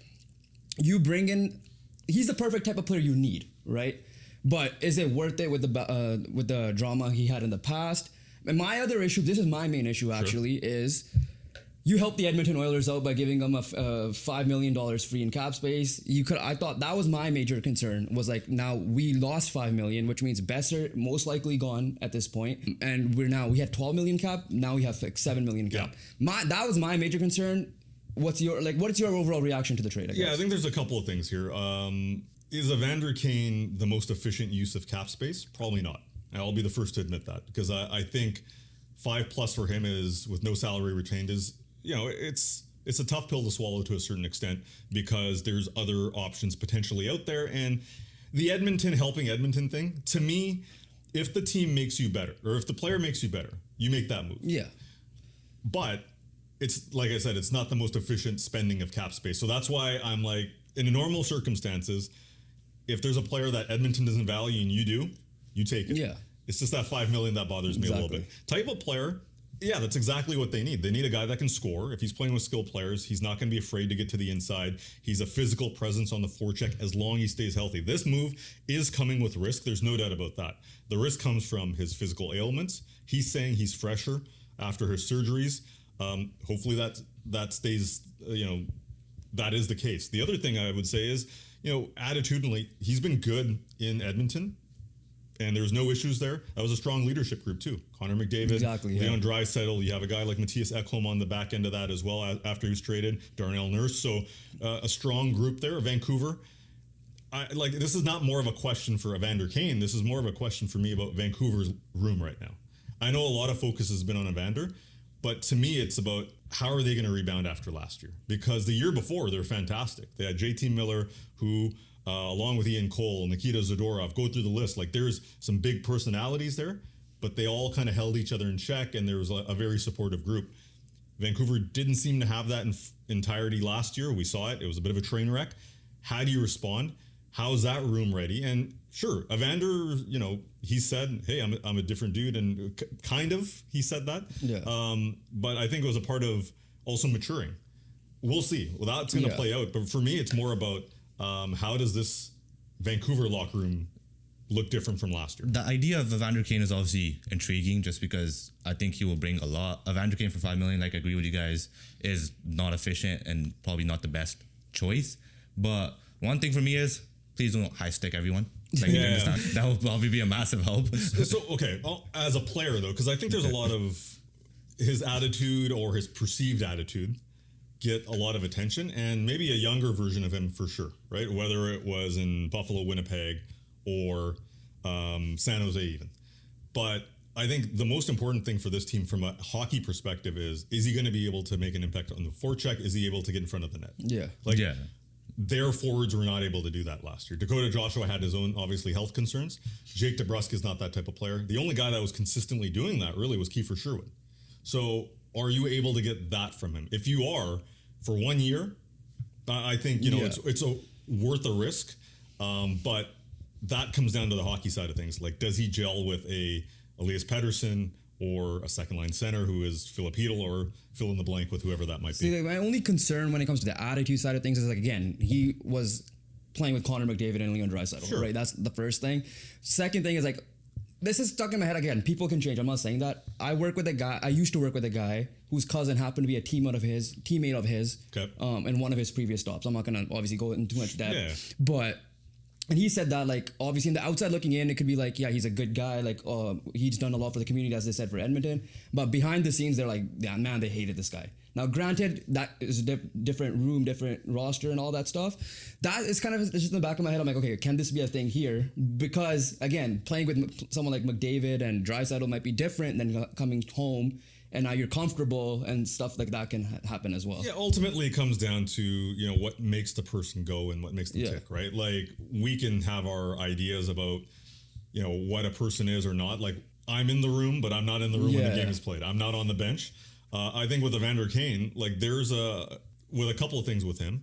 Speaker 3: you bring in, he's the perfect type of player you need, right? But is it worth it with the drama he had in the past? And my other issue, this is my main issue actually, is you helped the Edmonton Oilers out by giving them a $5 million free in cap space. I thought that was my major concern, was like, now we lost $5 million, which means Boeser most likely gone at this point, and we had $12 million cap. Now we have like $7 million cap. That was my major concern. What's your overall reaction to the trade?
Speaker 1: I think there's a couple of things here. Is Evander Kane the most efficient use of cap space? Probably not. I'll be the first to admit that, because I think 5+ for him is, with no salary retained, is, it's a tough pill to swallow to a certain extent, because there's other options potentially out there. And the Edmonton helping Edmonton thing, to me, if the team makes you better, or if the player makes you better, you make that move.
Speaker 3: Yeah.
Speaker 1: But it's, like I said, it's not the most efficient spending of cap space. So that's why I'm like, in normal circumstances, if there's a player that Edmonton doesn't value and you do, you take it.
Speaker 3: Yeah.
Speaker 1: It's just that $5 million that bothers me a little bit. Type of player, that's exactly what they need. They need a guy that can score. If he's playing with skilled players, he's not going to be afraid to get to the inside. He's a physical presence on the forecheck as long as he stays healthy. This move is coming with risk. There's no doubt about that. The risk comes from his physical ailments. He's saying he's fresher after his surgeries. Hopefully that stays, that is the case. The other thing I would say is, attitudinally, he's been good in Edmonton. and there was no issues there. That was a strong leadership group too. Connor McDavid, Leon Draisaitl. You have a guy like Matthias Ekholm on the back end of that as well after he was traded. Darnell Nurse. So a strong group there. Vancouver. This is not more of a question for Evander Kane. This is more of a question for me about Vancouver's room right now. I know a lot of focus has been on Evander, but to me, it's about how are they going to rebound after last year? Because the year before, they're fantastic. They had JT Miller, who, along with Ian Cole, Nikita Zadorov, go through the list. Like, there's some big personalities there, but they all kind of held each other in check, and there was a very supportive group. Vancouver didn't seem to have that in entirety last year. We saw it. It was a bit of a train wreck. How do you respond? How's that room ready? And sure, Evander, he said, hey, I'm a different dude. And kind of, he said that.
Speaker 3: Yeah.
Speaker 1: But I think it was a part of also maturing. We'll see. Well, that's going to play out. But for me, it's more about how does this Vancouver locker room look different from last year?
Speaker 2: The idea of Evander Kane is obviously intriguing just because I think he will bring a lot. Evander Kane for $5 million, I agree with you guys, is not efficient and probably not the best choice. But one thing for me is, please don't high stick everyone. Understand. That will probably be a massive help.
Speaker 1: So, okay, as a player though, because I think there's a lot of his attitude or his perceived attitude get a lot of attention, and maybe a younger version of him for sure, right? Whether it was in Buffalo, Winnipeg, or San Jose even. But I think the most important thing for this team from a hockey perspective is he going to be able to make an impact on the forecheck? Is he able to get in front of the net?
Speaker 3: Yeah.
Speaker 1: Their forwards were not able to do that last year. Dakota Joshua had his own, obviously, health concerns. Jake DeBrusk is not that type of player. The only guy that was consistently doing that really was Kiefer Sherwood. So are you able to get that from him? If you are, for 1 year, I think, it's worth a risk. But that comes down to the hockey side of things. Like, does he gel with a Elias Pettersson or a second line center who is Philip Hedl, or fill in the blank with whoever that might be?
Speaker 3: My only concern when it comes to the attitude side of things is, again, he was playing with Connor McDavid and Leon Draisaitl, right? That's the first thing. Second thing is, this is stuck in my head again. People can change. I'm not saying that. I used to work with a guy whose cousin happened to be a teammate of his, in one of his previous stops. I'm not going to obviously go into too much depth, and he said that, obviously in the outside looking in, it could be he's a good guy. He's done a lot for the community, as they said, for Edmonton. But behind the scenes, they're man, they hated this guy. Now, granted, that is a different room, different roster and all that stuff. That is kind of it's just in the back of my head. I'm like, okay, can this be a thing here? Because, again, playing with someone like McDavid and Draisaitl might be different than coming home. And now you're comfortable, and stuff like that can happen as well.
Speaker 1: Yeah, ultimately it comes down to, what makes the person go and what makes them tick, right? We can have our ideas about, what a person is or not. I'm in the room, but I'm not in the room when the game is played. I'm not on the bench. I think with Evander Kane, with a couple of things with him,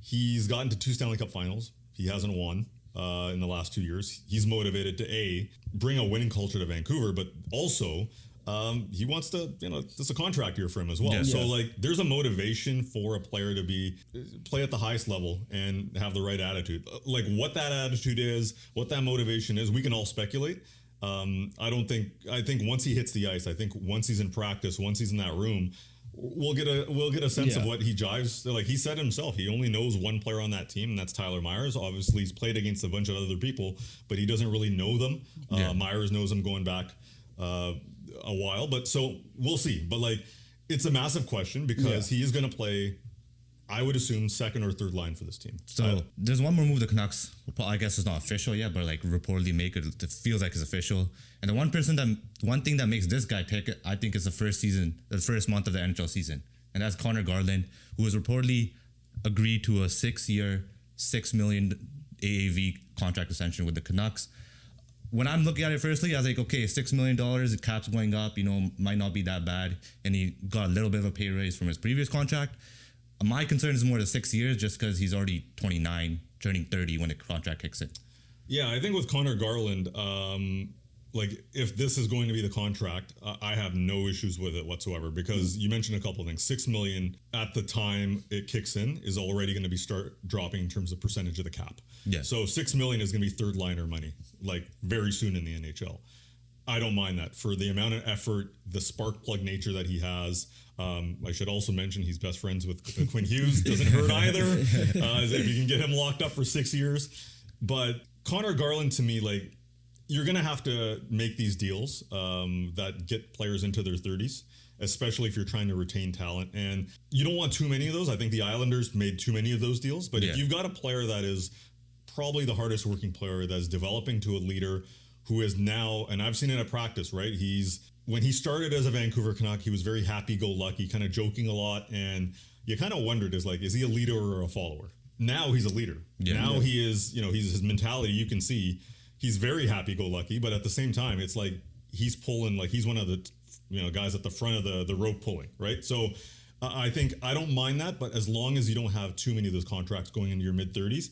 Speaker 1: he's gotten to 2 Stanley Cup finals. He hasn't won in the last 2 years. He's motivated to bring a winning culture to Vancouver, but also he wants to, it's a contract year for him as well. Yeah. So there's a motivation for a player to play at the highest level and have the right attitude. What that attitude is, what that motivation is, we can all speculate. I think once he hits the ice, I think once he's in practice, once he's in that room, we'll get a sense of what he jives. He said himself, he only knows one player on that team, and that's Tyler Myers. Obviously, he's played against a bunch of other people, but he doesn't really know them. Myers knows them going back a while, but so we'll see. But it's a massive question because he is going to play, I would assume, second or third line for this team.
Speaker 2: So there's one more move the Canucks, I guess it's not official yet, but reportedly make it feels like it's official. And the one thing that makes this guy pick, I think, is the first month of the NHL season, and that's Connor Garland, who has reportedly agreed to a 6-year, $6 million AAV contract extension with the Canucks. When I'm looking at it firstly, I was like, okay, $6 million, the cap's going up, might not be that bad. And he got a little bit of a pay raise from his previous contract. My concern is more the 6 years, just because he's already 29, turning 30 when the contract kicks in.
Speaker 1: Yeah, I think with Connor Garland, if this is going to be the contract, I have no issues with it whatsoever, because you mentioned a couple of things. $6 million at the time it kicks in is already going to be start dropping in terms of percentage of the cap. Yeah. So $6 million is going to be third liner money, very soon in the NHL. I don't mind that for the amount of effort, the spark plug nature that he has. I should also mention he's best friends with Quin Hughes. Doesn't hurt either. If you can get him locked up for 6 years. But Connor Garland, to me, you're going to have to make these deals that get players into their 30s, especially if you're trying to retain talent. And you don't want too many of those. I think the Islanders made too many of those deals. But if you've got a player that is probably the hardest working player that's developing to a leader who is now, and I've seen it at practice, right? When he started as a Vancouver Canuck, he was very happy-go-lucky, kind of joking a lot. And you kind of wondered, is he a leader or a follower? Now he's a leader. Now he is, his mentality, you can see, he's very happy-go-lucky, but at the same time, it's like he's pulling, like he's one of the guys at the front of the rope pulling, right? So I think I don't mind that, but as long as you don't have too many of those contracts going into your mid-30s,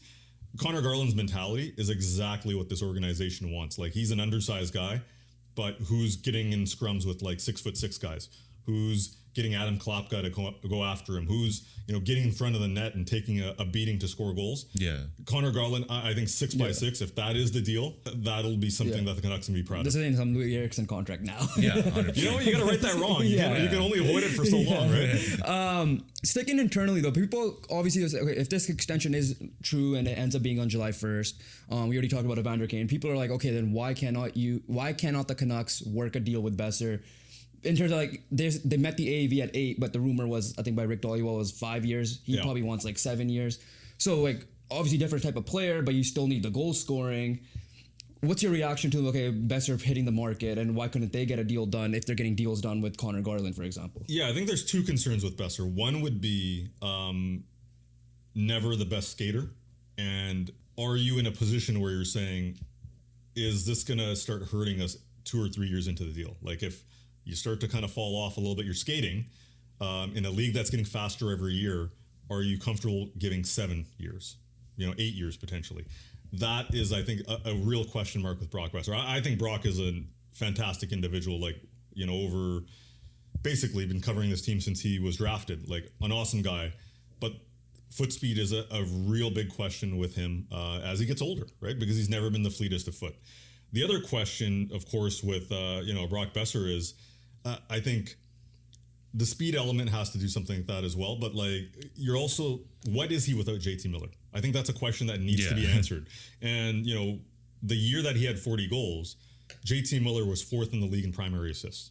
Speaker 1: Connor Garland's mentality is exactly what this organization wants. Like, he's an undersized guy, but who's getting in scrums with like 6'6" guys, who's getting Adam Klapka to go after him, who's getting in front of the net and taking a beating to score goals. Yeah, Connor Garland, I think 6x6. If that is the deal, that'll be something that the Canucks can be proud of.
Speaker 3: This is some Louis Eriksson contract now.
Speaker 2: Yeah, 100%.
Speaker 1: You know what? You got to write that wrong. You can only avoid it for so long, right?
Speaker 3: Sticking internally though, people obviously say, okay, if this extension is true and it ends up being on July 1st, we already talked about Evander Kane. People are like, okay, then why cannot the Canucks work a deal with Boeser? In terms of like, they met the AAV at 8, but the rumor was, I think by Rick Dhaliwal, was 5 years. He probably wants like 7 years. So like, obviously different type of player, but you still need the goal scoring. What's your reaction to, okay, Boeser hitting the market, and why couldn't they get a deal done if they're getting deals done with Connor Garland, for example?
Speaker 1: Yeah, I think there's two concerns with Boeser. One would be never the best skater. And are you in a position where you're saying, is this going to start hurting us 2 or 3 years into the deal? Like, if you start to kind of fall off a little bit, you're skating in a league that's getting faster every year, are you comfortable giving 7 years, 8 years potentially? That is, I think, a real question mark with Brock Boeser. I think Brock is a fantastic individual, over basically been covering this team since he was drafted, like an awesome guy. But foot speed is a real big question with him as he gets older, right? Because he's never been the fleetest of foot. The other question, of course, with Brock Boeser is, I think the speed element has to do something like that as well. But you're also, what is he without JT Miller? I think that's a question that needs to be answered. And, the year that he had 40 goals, JT Miller was 4th in the league in primary assists.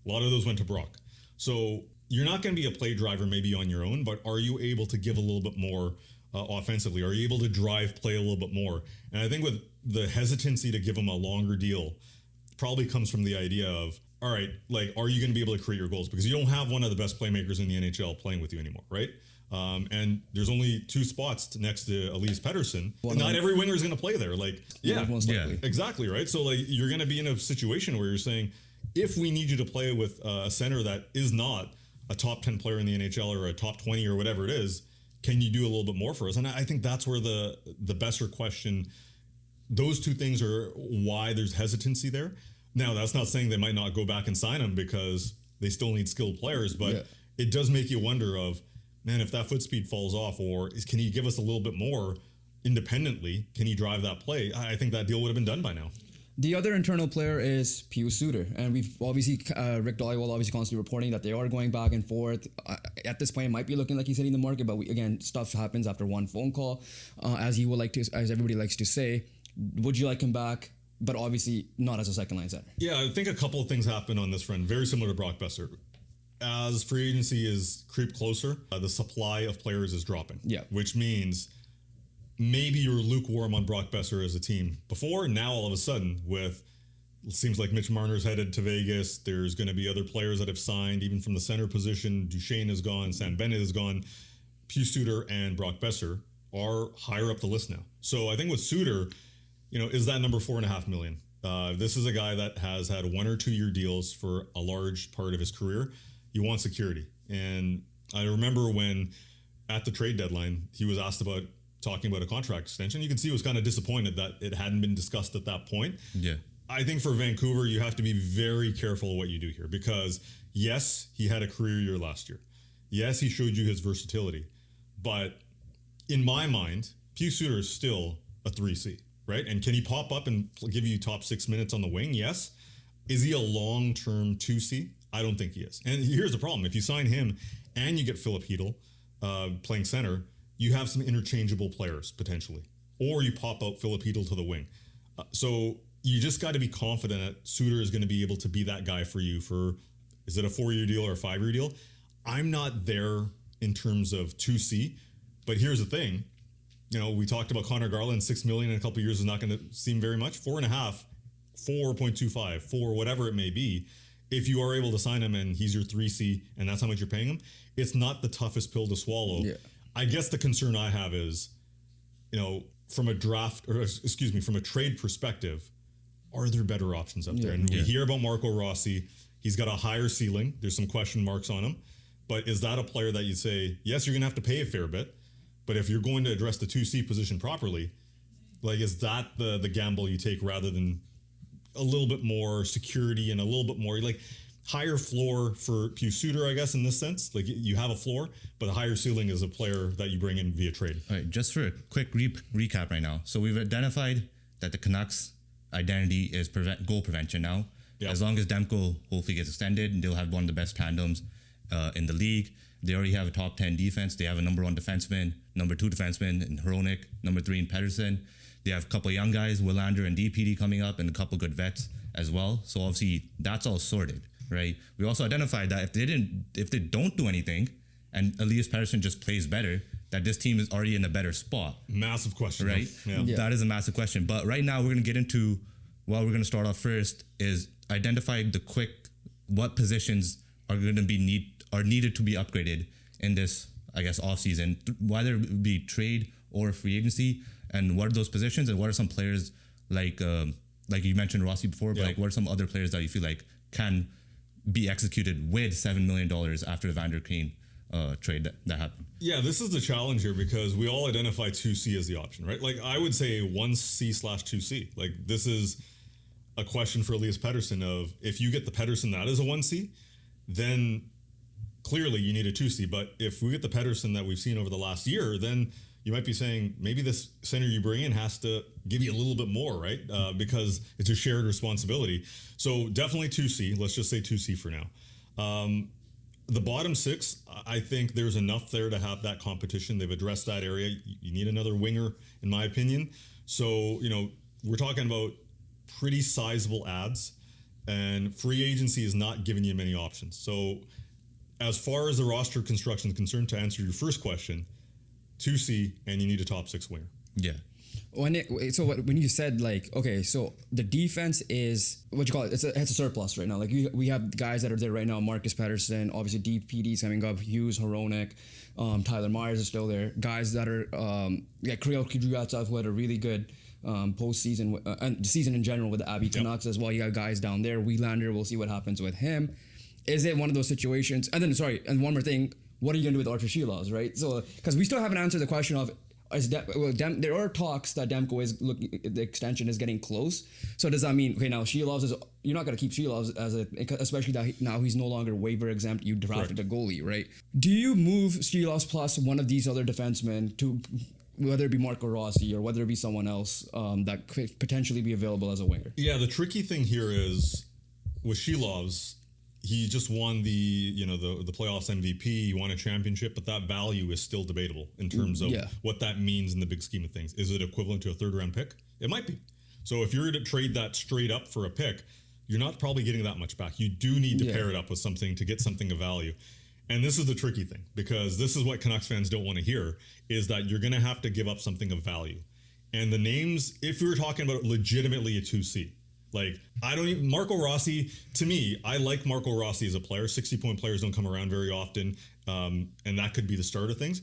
Speaker 1: A lot of those went to Brock. So you're not going to be a play driver maybe on your own, but are you able to give a little bit more offensively? Are you able to drive play a little bit more? And I think with the hesitancy to give him a longer deal probably comes from the idea of, all right, are you going to be able to create your goals? Because you don't have one of the best playmakers in the NHL playing with you anymore, right? And there's only 2 spots next to Elias Pettersson. Not every winger is going to play there. Exactly, right? So you're going to be in a situation where you're saying, if we need you to play with a center that is not a top 10 player in the NHL or a top 20 or whatever it is, can you do a little bit more for us? And I think that's where the Boeser question, those 2 things are why there's hesitancy there. Now, that's not saying they might not go back and sign him because they still need skilled players, but it does make you wonder of, man, if that foot speed falls off, or can he give us a little bit more independently? Can he drive that play? I think that deal would have been done by now.
Speaker 3: The other internal player is Pius Suter, and we've obviously, Rick Dhaliwal obviously constantly reporting that they are going back and forth. At this point, it might be looking like he's hitting the market, but again, stuff happens after one phone call, as everybody likes to say. Would you like him back? But obviously not as a second line center. Yeah,
Speaker 1: I think a couple of things happen on this front, very similar to Brock Boeser. As free agency is creep closer, the supply of players is dropping. Yeah, which means maybe you're lukewarm on Brock Boeser as a team before. Now all of a sudden, it seems like Mitch Marner's headed to Vegas. There's going to be other players that have signed, even from the center position. Duchesne is gone. Sam Bennett is gone. Pius Suter and Brock Boeser are higher up the list now. So I think with Suter, is that number $4.5 million? This is a guy that has had 1 or 2 year deals for a large part of his career. You want security. And I remember when at the trade deadline, he was asked about talking about a contract extension. You can see he was kind of disappointed that it hadn't been discussed at that point. Yeah. I think for Vancouver, you have to be very careful what you do here because yes, he had a career year last year. Yes, he showed you his versatility. But in my mind, Pius Suter is still a 3C. Right? And can he pop up and give you top 6 minutes on the wing? Yes. Is he a long-term 2C? I don't think he is. And here's the problem. If you sign him and you get Philip Hedl playing center, you have some interchangeable players potentially. Or you pop out Philip Hedl to the wing. So you just got to be confident that Suter is going to be able to be that guy for you for, is it a 4-year deal or a 5-year deal? I'm not there in terms of 2C, but here's the thing. You know, we talked about Connor Garland, $6 million in a couple of years is not going to seem very much. 4.5, 4.25, 4, whatever it may be. If you are able to sign him and he's your 3C and that's how much you're paying him, it's not the toughest pill to swallow. Yeah. I guess the concern I have is, you know, from a trade perspective, are there better options out there? And we hear about Marco Rossi. He's got a higher ceiling. There's some question marks on him. But is that a player that you say, yes, you're going to have to pay a fair bit, but if you're going to address the 2C position properly, like, is that the gamble you take rather than a little bit more security and a little bit more like higher floor for Pius Suter, I guess, in this sense? Like, you have a floor, but a higher ceiling is a player that you bring in via trade.
Speaker 2: All right, just for a quick recap right now. So we've identified that the Canucks' identity is goal prevention now. Yep. As long as Demko hopefully gets extended, they'll have one of the best tandems in the league. They already have a top 10 defense. They have a number 1 defenseman, number 2 defenseman in Hronek, number 3 in Pettersson. They have a couple of young guys, Willander and DPD coming up, and a couple good vets as well. So obviously that's all sorted, right? We also identified that if they don't do anything and Elias Pettersson just plays better, that this team is already in a better spot.
Speaker 1: Massive question,
Speaker 2: right? Yeah. That is a massive question. But right now we're going to get into, well, we're going to start off first is identify what positions are going to be needed to be upgraded in this, I guess, offseason, whether it be trade or free agency, and what are those positions, and what are some players like you mentioned Rossi before, but like what are some other players that you feel like can be executed with $7 million after the Vander Kane trade that happened?
Speaker 1: Yeah, this is the challenge here because we all identify 2C as the option, right? Like, I would say 1C/2C. Like, this is a question for Elias Pettersson of, if you get the Pettersson that is a 1C, then clearly you need a 2C. But if we get the Pettersson that we've seen over the last year, then you might be saying maybe this center you bring in has to give you a little bit more, right? Because it's a shared responsibility. So definitely 2C. Let's just say 2C for now. The bottom 6, I think there's enough there to have that competition. They've addressed that area. You need another winger, in my opinion. So, you know, we're talking about pretty sizable ads, and free agency is not giving you many options. So as far as the roster construction is concerned, to answer your first question, 2C, and you need a top 6 winger.
Speaker 2: Yeah.
Speaker 3: When you said, like, okay, so the defense is what you call it, it's a surplus right now. Like, we have guys that are there right now, Marcus Pettersson, obviously DPD's coming up, Hughes, Hronek, Tyler Myers is still there. Guys that are Kirill Kudryavtsev, who had a really good postseason and season in general with the Abbey Canucks as well. You got guys down there. Willander, we'll see what happens with him. Is it one of those situations? And then, and one more thing, what are you going to do with Archer Shilovs, right? So, because we still haven't answered the question of, there are talks that Demko is the extension is getting close. So does that mean, okay, now Shilovs is, you're not going to keep Shilovs especially that now he's no longer waiver exempt. You drafted a goalie, right? Do you move Shilovs plus one of these other defensemen to, whether it be Marco Rossi or whether it be someone else that could potentially be available as a winger? Yeah,
Speaker 1: the tricky thing here is with Shilovs, he just won the playoffs MVP. He won a championship, but that value is still debatable in terms of what that means in the big scheme of things. Is it equivalent to a 3rd round pick? It might be. So if you're to trade that straight up for a pick, you're not probably getting that much back. You do need to pair it up with something to get something of value. And this is the tricky thing, because this is what Canucks fans don't want to hear, is that you're going to have to give up something of value. And the names, if we were talking about legitimately a 2C, like, Marco Rossi, to me, I like Marco Rossi as a player. 60-point players don't come around very often, and that could be the start of things.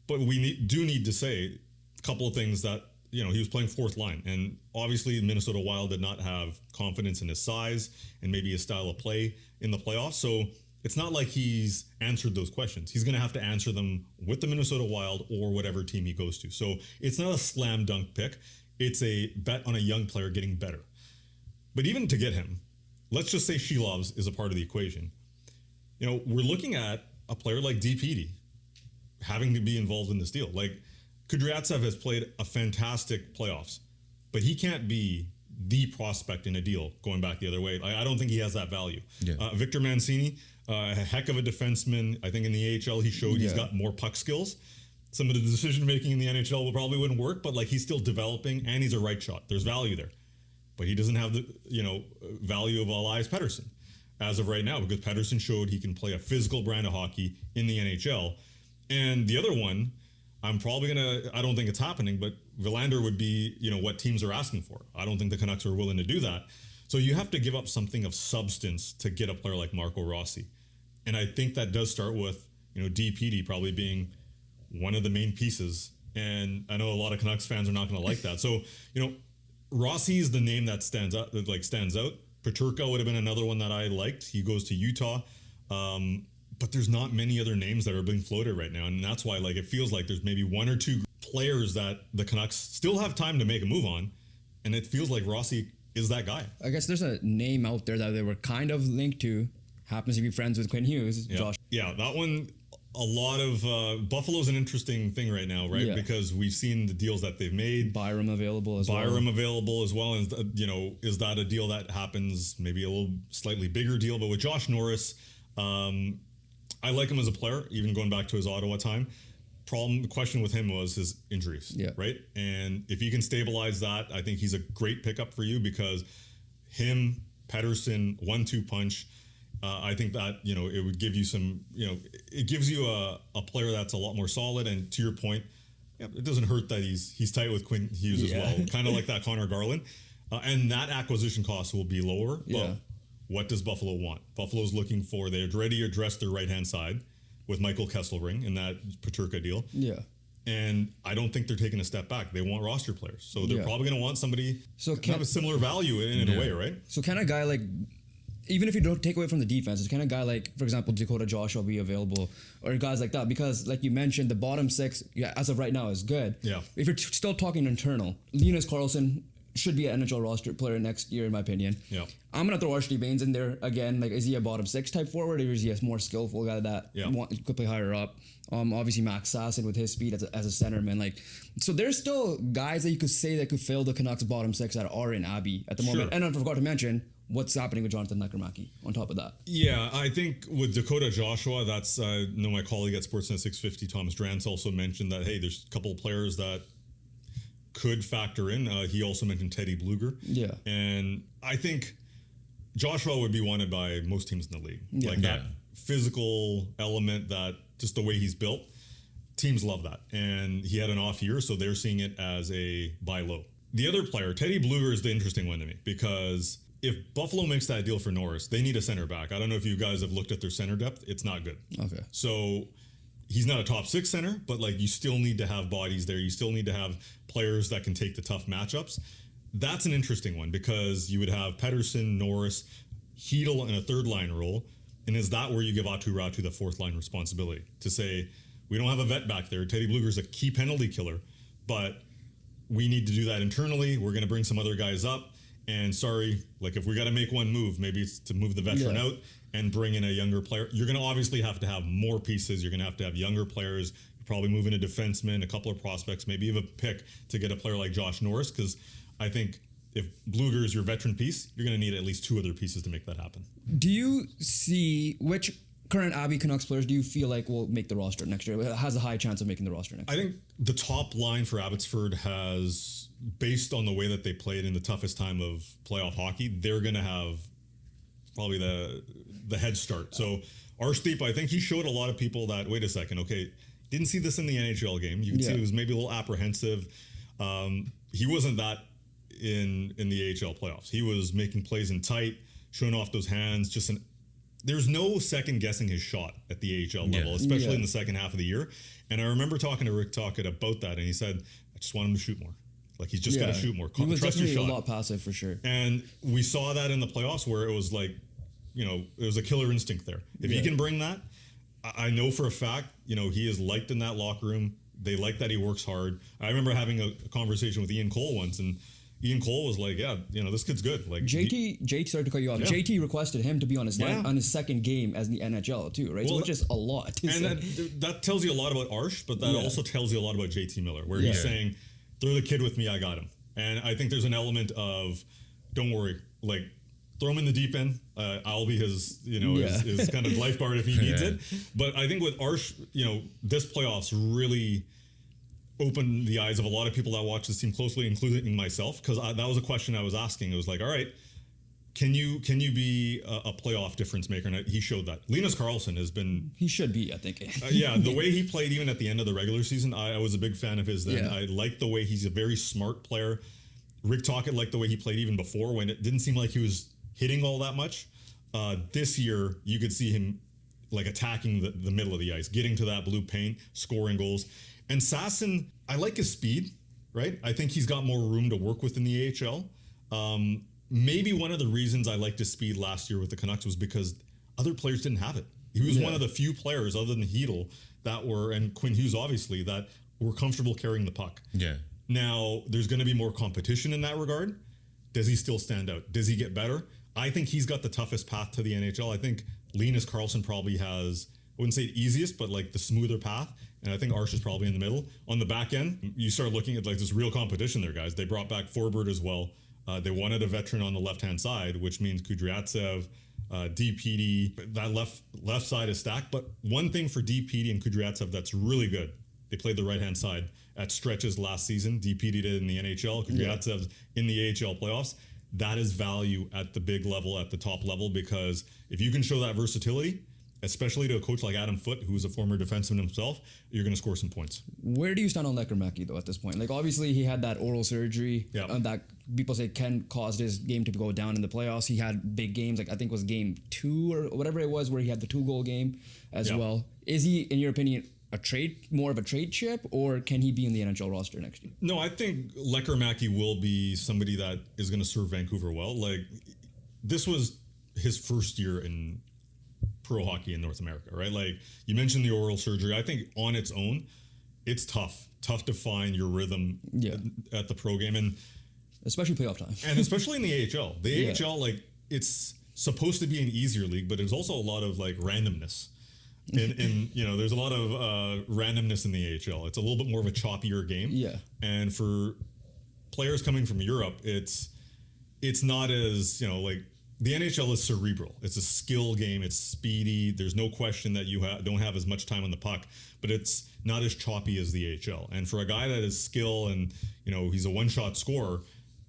Speaker 1: But we do need to say a couple of things that, he was playing 4th line. And obviously, Minnesota Wild did not have confidence in his size and maybe his style of play in the playoffs. So it's not like he's answered those questions. He's going to have to answer them with the Minnesota Wild or whatever team he goes to. So it's not a slam dunk pick. It's a bet on a young player getting better. But even to get him, let's just say Shilovs is a part of the equation. We're looking at a player like DPD having to be involved in this deal. Like, Kudryavtsev has played a fantastic playoffs, but he can't be the prospect in a deal going back the other way. I don't think he has that value. Yeah. Victor Mancini, a heck of a defenseman. I think in the AHL he showed he's got more puck skills. Some of the decision making in the NHL probably wouldn't work, but like, he's still developing and he's a right shot. There's value there. but he doesn't have the value of Elias Pettersson as of right now, because Pettersson showed he can play a physical brand of hockey in the NHL. And the other one, I don't think it's happening, but Willander would be, what teams are asking for. I don't think the Canucks are willing to do that. So you have to give up something of substance to get a player like Marco Rossi. And I think that does start with, DPD probably being one of the main pieces. And I know a lot of Canucks fans are not going to like that. So, Rossi is the name that stands out. Peterka would have been another one that I liked. He goes to Utah. But there's not many other names that are being floated right now. And that's why, it feels like there's maybe one or two players that the Canucks still have time to make a move on. And it feels like Rossi is that guy.
Speaker 3: I guess there's a name out there that they were kind of linked to. Happens to be friends with Quin Hughes.
Speaker 1: Yeah.
Speaker 3: Josh.
Speaker 1: Yeah, that one, a lot of... Buffalo's an interesting thing right now, right?
Speaker 3: Yeah.
Speaker 1: Because we've seen the deals that they've made.
Speaker 3: Byram available as well.
Speaker 1: And, is that a deal that happens, maybe a little slightly bigger deal? But with Josh Norris... I like him as a player, even going back to his Ottawa time. The question with him was his injuries, right? And if you can stabilize that, I think he's a great pickup for you, because him, Pettersson, 1-2 punch, I think that, it would give you some, it gives you a player that's a lot more solid. And to your point, it doesn't hurt that he's tight with Quin Hughes as well, kind of like that Connor Garland. And that acquisition cost will be lower.
Speaker 3: Yeah.
Speaker 1: But what does Buffalo want? Buffalo's looking for, they had already addressed their right-hand side with Michael Kesselring in that Peterka deal.
Speaker 3: Yeah.
Speaker 1: And I don't think they're taking a step back. They want roster players. So they're probably going to want somebody to have a similar value in a way, right?
Speaker 3: So kind of guy like, even if you don't take away from the defense, it's kind of guy like, for example, Dakota Joshua will be available, or guys like that, because like you mentioned, the bottom six, as of right now, is good.
Speaker 1: Yeah.
Speaker 3: If you're still talking internal, Linus Karlsson should be an NHL roster player next year, in my opinion.
Speaker 1: Yeah.
Speaker 3: I'm going to throw Ashley Baines in there again. Like, is he a bottom six type forward, or is he a more skillful guy that could play higher up? Obviously, Max Sasson with his speed as a centerman. So there's still guys that you could say that could fill the Canucks bottom six that are in Abbey at the moment. And I forgot to mention what's happening with Jonathan Neckermacki on top of that.
Speaker 1: Yeah, I think with Dakota Joshua, that's, I know my colleague at Sportsnet 650, Thomas Drance, also mentioned that, hey, there's a couple of players that could factor in. He also mentioned Teddy Bluger.
Speaker 3: Yeah.
Speaker 1: And I think Joshua would be wanted by most teams in the league. That physical element, that just the way he's built, teams love that. And he had an off year, so they're seeing it as a buy low. The other player, Teddy Bluger, is the interesting one to me, because if Buffalo makes that deal for Norris, they need a center back. I don't know if you guys have looked at their center depth. It's not good.
Speaker 3: Okay.
Speaker 1: So he's not a top six center, but you still need to have bodies there. You still need to have players that can take the tough matchups. That's an interesting one, because you would have Pettersson, Norris, Hedel in a third line role. And is that where you give Atu Ratu the fourth line responsibility to say, we don't have a vet back there. Teddy Bluger is a key penalty killer, but we need to do that internally. We're going to bring some other guys up. And sorry, if we got to make one move, maybe it's to move the veteran out and bring in a younger player. You're going to obviously have to have more pieces. You're going to have younger players. You're probably moving a defenseman, a couple of prospects, maybe even a pick to get a player like Josh Norris, because I think if Bluger is your veteran piece, you're going to need at least two other pieces to make that happen.
Speaker 3: Do you see which current Abbey Canucks players do you feel like will make the roster next year? Has a high chance of making the roster next year?
Speaker 1: I think the top line for Abbotsford has, based on the way that they played in the toughest time of playoff hockey, they're going to have probably the head start. So Arshdeep, I think he showed a lot of people that, wait a second, okay, didn't see this in the NHL game. You can see he was maybe a little apprehensive. He wasn't that in the AHL playoffs. He was making plays in tight, showing off those hands. There's no second guessing his shot at the AHL level, especially in the second half of the year. And I remember talking to Rick Tocchet about that, and he said, I just want him to shoot more. He's just got to shoot more.
Speaker 3: He was
Speaker 1: Trust your
Speaker 3: definitely
Speaker 1: shot.
Speaker 3: a lot passive for sure.
Speaker 1: And we saw that in the playoffs where it was it was a killer instinct there. If he can bring that, I know for a fact, he is liked in that locker room. They like that he works hard. I remember having a conversation with Ian Cole once, and Ian Cole was like, this kid's good.
Speaker 3: JT, sorry to cut you off.
Speaker 1: Yeah.
Speaker 3: JT requested him to be on his line on his second game as the NHL too, right?
Speaker 1: Well,
Speaker 3: which is a lot.
Speaker 1: And that tells you a lot about Arsh, but that also tells you a lot about JT Miller, where he's saying, throw the kid with me, I got him. And I think there's an element of, don't worry, throw him in the deep end. I'll be his, his kind of lifeguard if he needs it. But I think with Arsh, this playoffs really opened the eyes of a lot of people that watch this team closely, including myself, because that was a question I was asking. It was like, all right, can you be a playoff difference maker? And he showed that. Linus Karlsson has been...
Speaker 3: He should be, I think.
Speaker 1: The way he played even at the end of the regular season, I was a big fan of his then.
Speaker 3: Yeah.
Speaker 1: I like the way he's a very smart player. Rick Tocchet liked the way he played even before when it didn't seem like he was hitting all that much. This year, you could see him like attacking the middle of the ice, getting to that blue paint, scoring goals. And Sasson, I like his speed, right? I think he's got more room to work with in the AHL. Maybe one of the reasons I liked his speed last year with the Canucks was because other players didn't have it. He was one of the few players other than Hedl that were, and Quin Hughes obviously, that were comfortable carrying the puck.
Speaker 2: Yeah.
Speaker 1: Now, there's going to be more competition in that regard. Does he still stand out? Does he get better? I think he's got the toughest path to the NHL. I think Linus Karlsson probably has, I wouldn't say the easiest, but like the smoother path. And I think Arsh is probably in the middle. On the back end, you start looking at like this real competition there, guys. They brought back Forbert as well. They wanted a veteran on the left-hand side, which means Kudryavtsev, DPD. That left side is stacked. But one thing for DPD and Kudryavtsev that's really good, they played the right-hand side at stretches last season. DPD did in the NHL, Kudryavtsev's in the AHL playoffs. That is value at the big level, at the top level, because if you can show that versatility, especially to a coach like Adam Foote, who's a former defenseman himself, you're going to score some points.
Speaker 3: Where do you stand on Lekkerimäki, though, at this point? Like, obviously, he had that oral surgery that people say can cause his game to go down in the playoffs. He had big games, like I think it was game 2 or whatever it was, where he had the 2-goal game as well. Is he, in your opinion, more of a trade chip, or can he be in the NHL roster next year?
Speaker 1: No, I think Lekkerimäki will be somebody that is going to serve Vancouver well. Like, this was his first year in pro hockey in North America, right? Like, you mentioned the oral surgery. I think on its own, it's tough to find your rhythm at the pro game, and
Speaker 3: especially playoff time,
Speaker 1: and especially in the AHL. The AHL, like, it's supposed to be an easier league, but there's also a lot of like randomness. And you know, there's a lot of randomness in the AHL. It's a little bit more of a choppier game.
Speaker 3: Yeah.
Speaker 1: And for players coming from Europe, it's not as, you know, like, the NHL is cerebral. It's a skill game. It's speedy. There's no question that you don't have as much time on the puck, but it's not as choppy as the AHL. And for a guy that is skill and, you know, he's a one-shot scorer,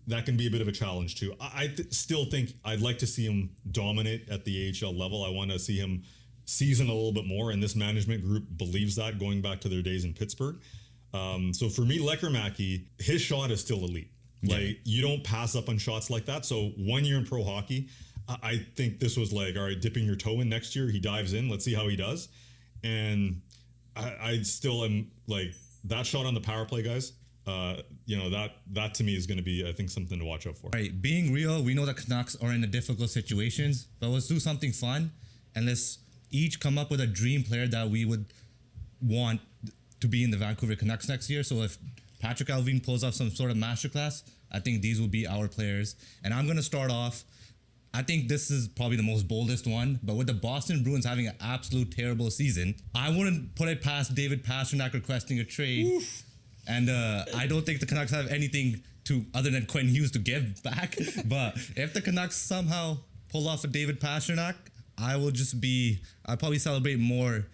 Speaker 1: that can be a bit of a challenge too. I still think I'd like to see him dominate at the AHL level. I want to see him season a little bit more, and this management group believes that, going back to their days in Pittsburgh. So for me, Lekkerimäki, his shot is still elite. Like, you don't pass up on shots like that. So 1 year in pro hockey, I think this was like, all right, dipping your toe in next year. He dives in. Let's see how he does. And I still am like, that shot on the power play, guys. You know, that to me is going to be, I think, something to watch out for.
Speaker 2: Right. Being real, we know the Canucks are in the difficult situations, but let's do something fun, and let's each come up with a dream player that we would want to be in the Vancouver Canucks next year. So if Patrick Allvin pulls off some sort of masterclass, I think these will be our players. And I'm going to start off, I think this is probably the most boldest one, but with the Boston Bruins having an absolute terrible season, I wouldn't put it past David Pastrnak requesting a trade. Oof. And I don't think the Canucks have anything other than Quin Hughes to give back. But if the Canucks somehow pull off a David Pastrnak, I'll probably celebrate more.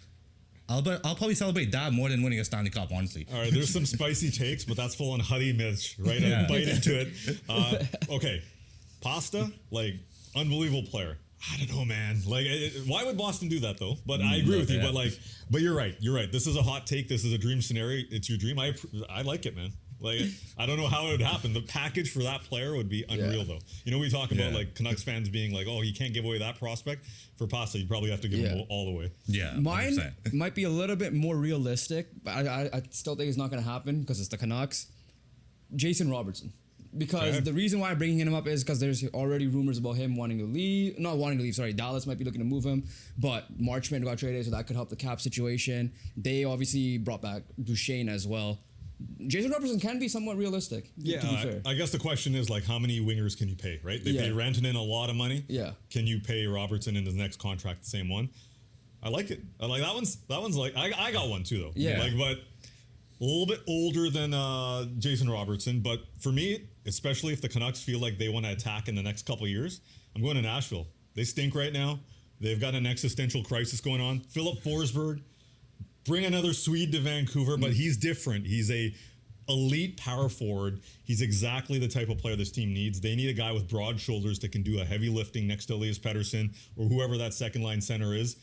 Speaker 2: I'll probably celebrate that more than winning a Stanley Cup, honestly.
Speaker 1: All right, there's some spicy takes, but that's full on Huddy Mitch, right? Yeah. Bite into it. Okay, Pasta, like, unbelievable player. I don't know, man. Like, why would Boston do that though? But I agree with you. But you're right. You're right. This is a hot take. This is a dream scenario. It's your dream. I like it, man. Like, I don't know how it would happen. The package for that player would be unreal, though. You know, we talk about like Canucks fans being like, "Oh, you can't give away that prospect." For Pasta, you probably have to give him all the way.
Speaker 2: Yeah,
Speaker 3: mine might be a little bit more realistic, but I still think it's not going to happen because it's the Canucks. Jason Robertson. Because the reason why I'm bringing him up is because there's already rumors about him wanting to leave. Not wanting to leave, sorry. Dallas might be looking to move him. But Marchment got traded, so that could help the cap situation. They obviously brought back Duchesne as well. Jason Robertson can be somewhat realistic, to be fair.
Speaker 1: I guess the question is, like, how many wingers can you pay, right? They pay Rantanen a lot of money.
Speaker 3: Yeah.
Speaker 1: Can you pay Robertson in his next contract the same one? I like it. I like that one's like, I got one too, though.
Speaker 3: Yeah.
Speaker 1: Like, but a little bit older than Jason Robertson. But for me, especially if the Canucks feel like they want to attack in the next couple of years, I'm going to Nashville. They stink right now. They've got an existential crisis going on. Philip Forsberg, bring another Swede to Vancouver, but he's different. He's a elite power forward. He's exactly the type of player this team needs. They need a guy with broad shoulders that can do a heavy lifting next to Elias Pettersson or whoever that second line center is.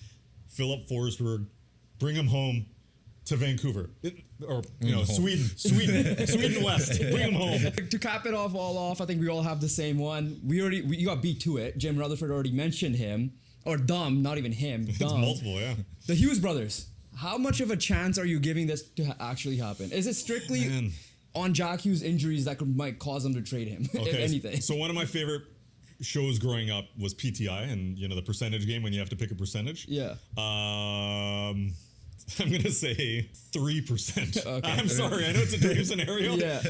Speaker 1: Philip Forsberg, bring him home to Vancouver. Sweden West. Bring him home.
Speaker 3: To cap it off, I think we all have the same one. You got beat to it. Jim Rutherford already mentioned him. Or Dom, not even him.
Speaker 1: It's
Speaker 3: Dom.
Speaker 1: multiple, yeah.
Speaker 3: The Hughes brothers. How much of a chance are you giving this to actually happen? Is it strictly on Jack Hughes' injuries that might cause them to trade him, if anything?
Speaker 1: So one of my favorite shows growing up was PTI, and the percentage game when you have to pick a percentage.
Speaker 3: Yeah.
Speaker 1: I'm gonna say 3%.
Speaker 3: Okay.
Speaker 1: I'm sorry, I know it's a dream scenario.
Speaker 3: Yeah.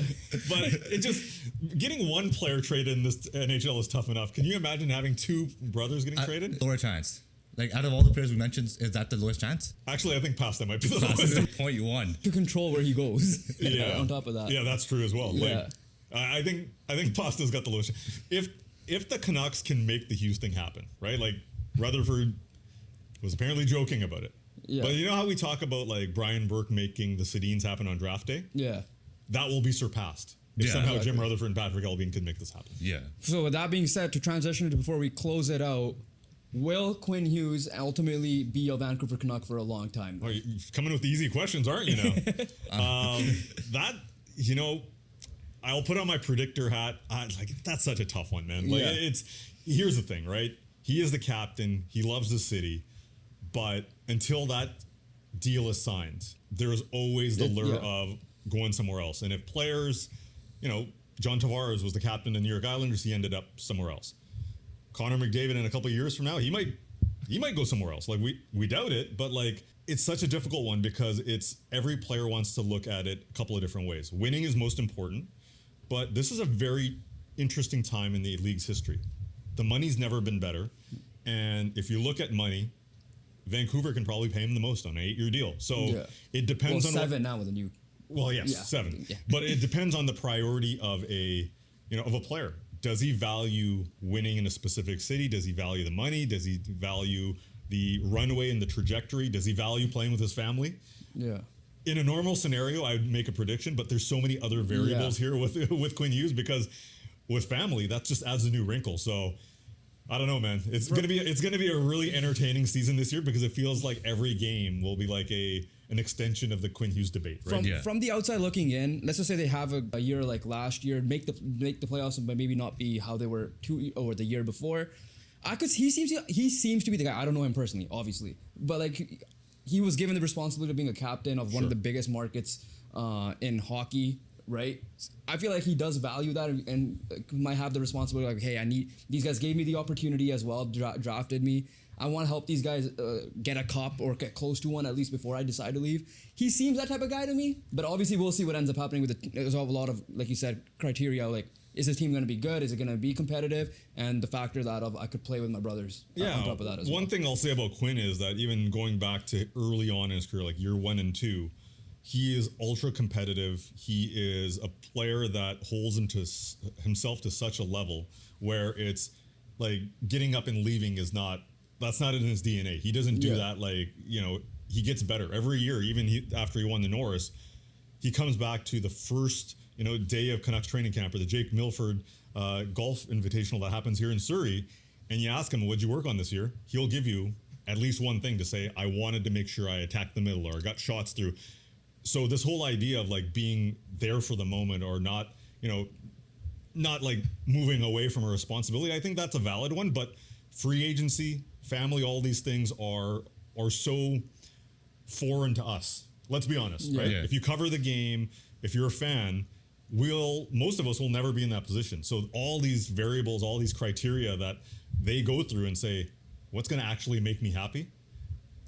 Speaker 1: But it just getting one player traded in this NHL is tough enough. Can you imagine having two brothers getting traded?
Speaker 2: Lower chance. Like, out of all the players we mentioned, is that the lowest chance?
Speaker 1: Actually, I think Pasta might be the
Speaker 2: That's
Speaker 1: lowest.
Speaker 2: the point you won.
Speaker 3: To control where he goes.
Speaker 1: Yeah.
Speaker 3: On top of that.
Speaker 1: Yeah, that's true as well.
Speaker 3: Yeah.
Speaker 1: Like, I think Pasta's got the lowest. If the Canucks can make the Hughes thing happen, right? Like, Rutherford was apparently joking about it.
Speaker 3: Yeah.
Speaker 1: But you know how we talk about like Brian Burke making the Sedins happen on draft day?
Speaker 3: Yeah.
Speaker 1: That will be surpassed if
Speaker 2: Yeah,
Speaker 1: somehow
Speaker 3: exactly.
Speaker 1: Jim Rutherford and Patrick Allvin can make this happen.
Speaker 2: Yeah.
Speaker 3: So with that being said, to transition to before we close it out, will Quin Hughes ultimately be a Vancouver Canuck for a long time?
Speaker 1: Oh, you're coming with the easy questions, aren't you now? I'll put on my predictor hat. That's such a tough one, man. Like,
Speaker 3: Yeah.
Speaker 1: Here's the thing, right? He is the captain. He loves the city. But until that deal is signed, there is always the lure of going somewhere else. And if players, John Tavares was the captain of the New York Islanders, he ended up somewhere else. Connor McDavid in a couple of years from now, he might go somewhere else. Like we doubt it, but like it's such a difficult one because it's every player wants to look at it a couple of different ways. Winning is most important, but this is a very interesting time in the league's history. The money's never been better. And if you look at money, Vancouver can probably pay him the most on an 8-year deal. So it depends on
Speaker 3: 7 now with a new.
Speaker 1: Well, yes, 7. Yeah. But it depends on the priority of a player. Does he value winning in a specific city? Does he value the money? Does he value the runway and the trajectory? Does he value playing with his family?
Speaker 3: Yeah.
Speaker 1: In a normal scenario, I would make a prediction, but there's so many other variables here with Quin Hughes because with family, that just adds a new wrinkle. So I don't know, man. It's gonna be a really entertaining season this year because it feels like every game will be like an extension of the Quin Hughes debate, right?
Speaker 3: From the outside looking in, let's just say they have a year like last year, make the playoffs, but maybe not be how they were the year before. He seems to be the guy. I don't know him personally, obviously, but like he was given the responsibility of being a captain of one of the biggest markets in hockey. Right, I feel like he does value that and might have the responsibility. Like, hey, these guys gave me the opportunity as well, drafted me. I want to help these guys get a cup or get close to one at least before I decide to leave. He seems that type of guy to me, but obviously we'll see what ends up happening with it. There's a lot of, like you said, criteria. Like, is this team going to be good? Is it going to be competitive? And the factor that I could play with my brothers on top of that as well.
Speaker 1: One thing I'll say about Quinn is that even going back to early on in his career, like year 1 and 2. He is ultra competitive. He is a player that holds himself to such a level where it's like getting up and leaving that's not in his DNA. He doesn't do that. Like, he gets better every year. Even after he won the Norris, he comes back to the first, day of Canucks training camp or the Jake Milford golf invitational that happens here in Surrey. And you ask him, what'd you work on this year? He'll give you at least one thing to say, I wanted to make sure I attacked the middle or got shots through. So this whole idea of like being there for the moment or not, not like moving away from a responsibility, I think that's a valid one. But free agency, family, all these things are so foreign to us. Let's be honest, right? Yeah. If you cover the game, if you're a fan, most of us will never be in that position. So all these variables, all these criteria that they go through and say, what's going to actually make me happy?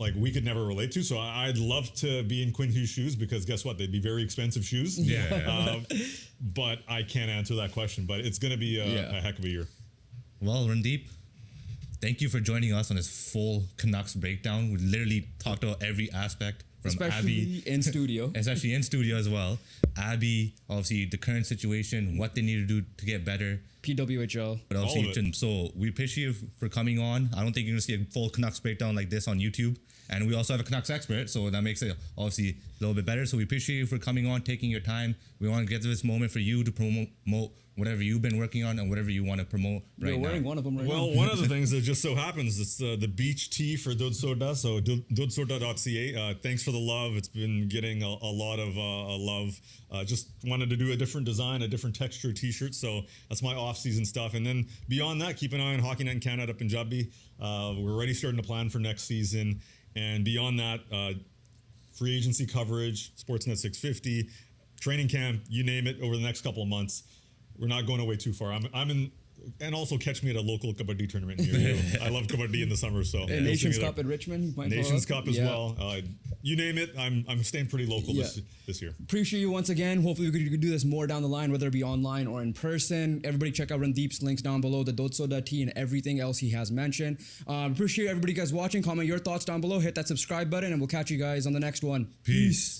Speaker 1: Like we could never relate to. So I'd love to be in Quin Hughes' shoes because guess what? They'd be very expensive shoes.
Speaker 2: Yeah.
Speaker 1: But I can't answer that question. But it's going to be a heck of a year.
Speaker 2: Well, Randip, thank you for joining us on this full Canucks breakdown. We literally talked about every aspect from
Speaker 3: especially
Speaker 2: Abby.
Speaker 3: in studio.
Speaker 2: Especially in studio as well. Abby, obviously the current situation, what they need to do to get better.
Speaker 3: PWHL.
Speaker 2: But
Speaker 1: All of
Speaker 2: obviously,
Speaker 1: it.
Speaker 2: so we appreciate you for coming on. I don't think you're going to see a full Canucks breakdown like this on YouTube. And we also have a Canucks expert, so that makes it obviously a little bit better. So we appreciate you for coming on, taking your time. We want to get to this moment for you to promote whatever you've been working on and whatever you want to promote right
Speaker 3: You're wearing
Speaker 2: now.
Speaker 3: one of them right now.
Speaker 1: Well, one of the things that just so happens, it's the beach tea for Dud Soda. So dudsoda.ca. Thanks for the love. It's been getting a lot of love. Just wanted to do a different design, a different texture t-shirt. So that's my off-season stuff. And then beyond that, keep an eye on Hockey Night in Canada, Punjabi. We're already starting to plan for next season. And beyond that, free agency coverage, Sportsnet 650, training camp, you name it, over the next couple of months. We're not going away too far. I'm in, and also catch me at a local kabaddi tournament near you. I love kabaddi in the summer, so
Speaker 3: And Nations Cup in Richmond. You might
Speaker 1: Nations
Speaker 3: follow up.
Speaker 1: Cup as
Speaker 3: Yeah.
Speaker 1: well. You name it. I'm staying pretty local this year.
Speaker 3: Appreciate you once again. Hopefully we could do this more down the line, whether it be online or in person. Everybody check out Randip's links down below, the Dotsoda tea and everything else he has mentioned. Appreciate everybody guys watching. Comment your thoughts down below. Hit that subscribe button and we'll catch you guys on the next one.
Speaker 2: Peace.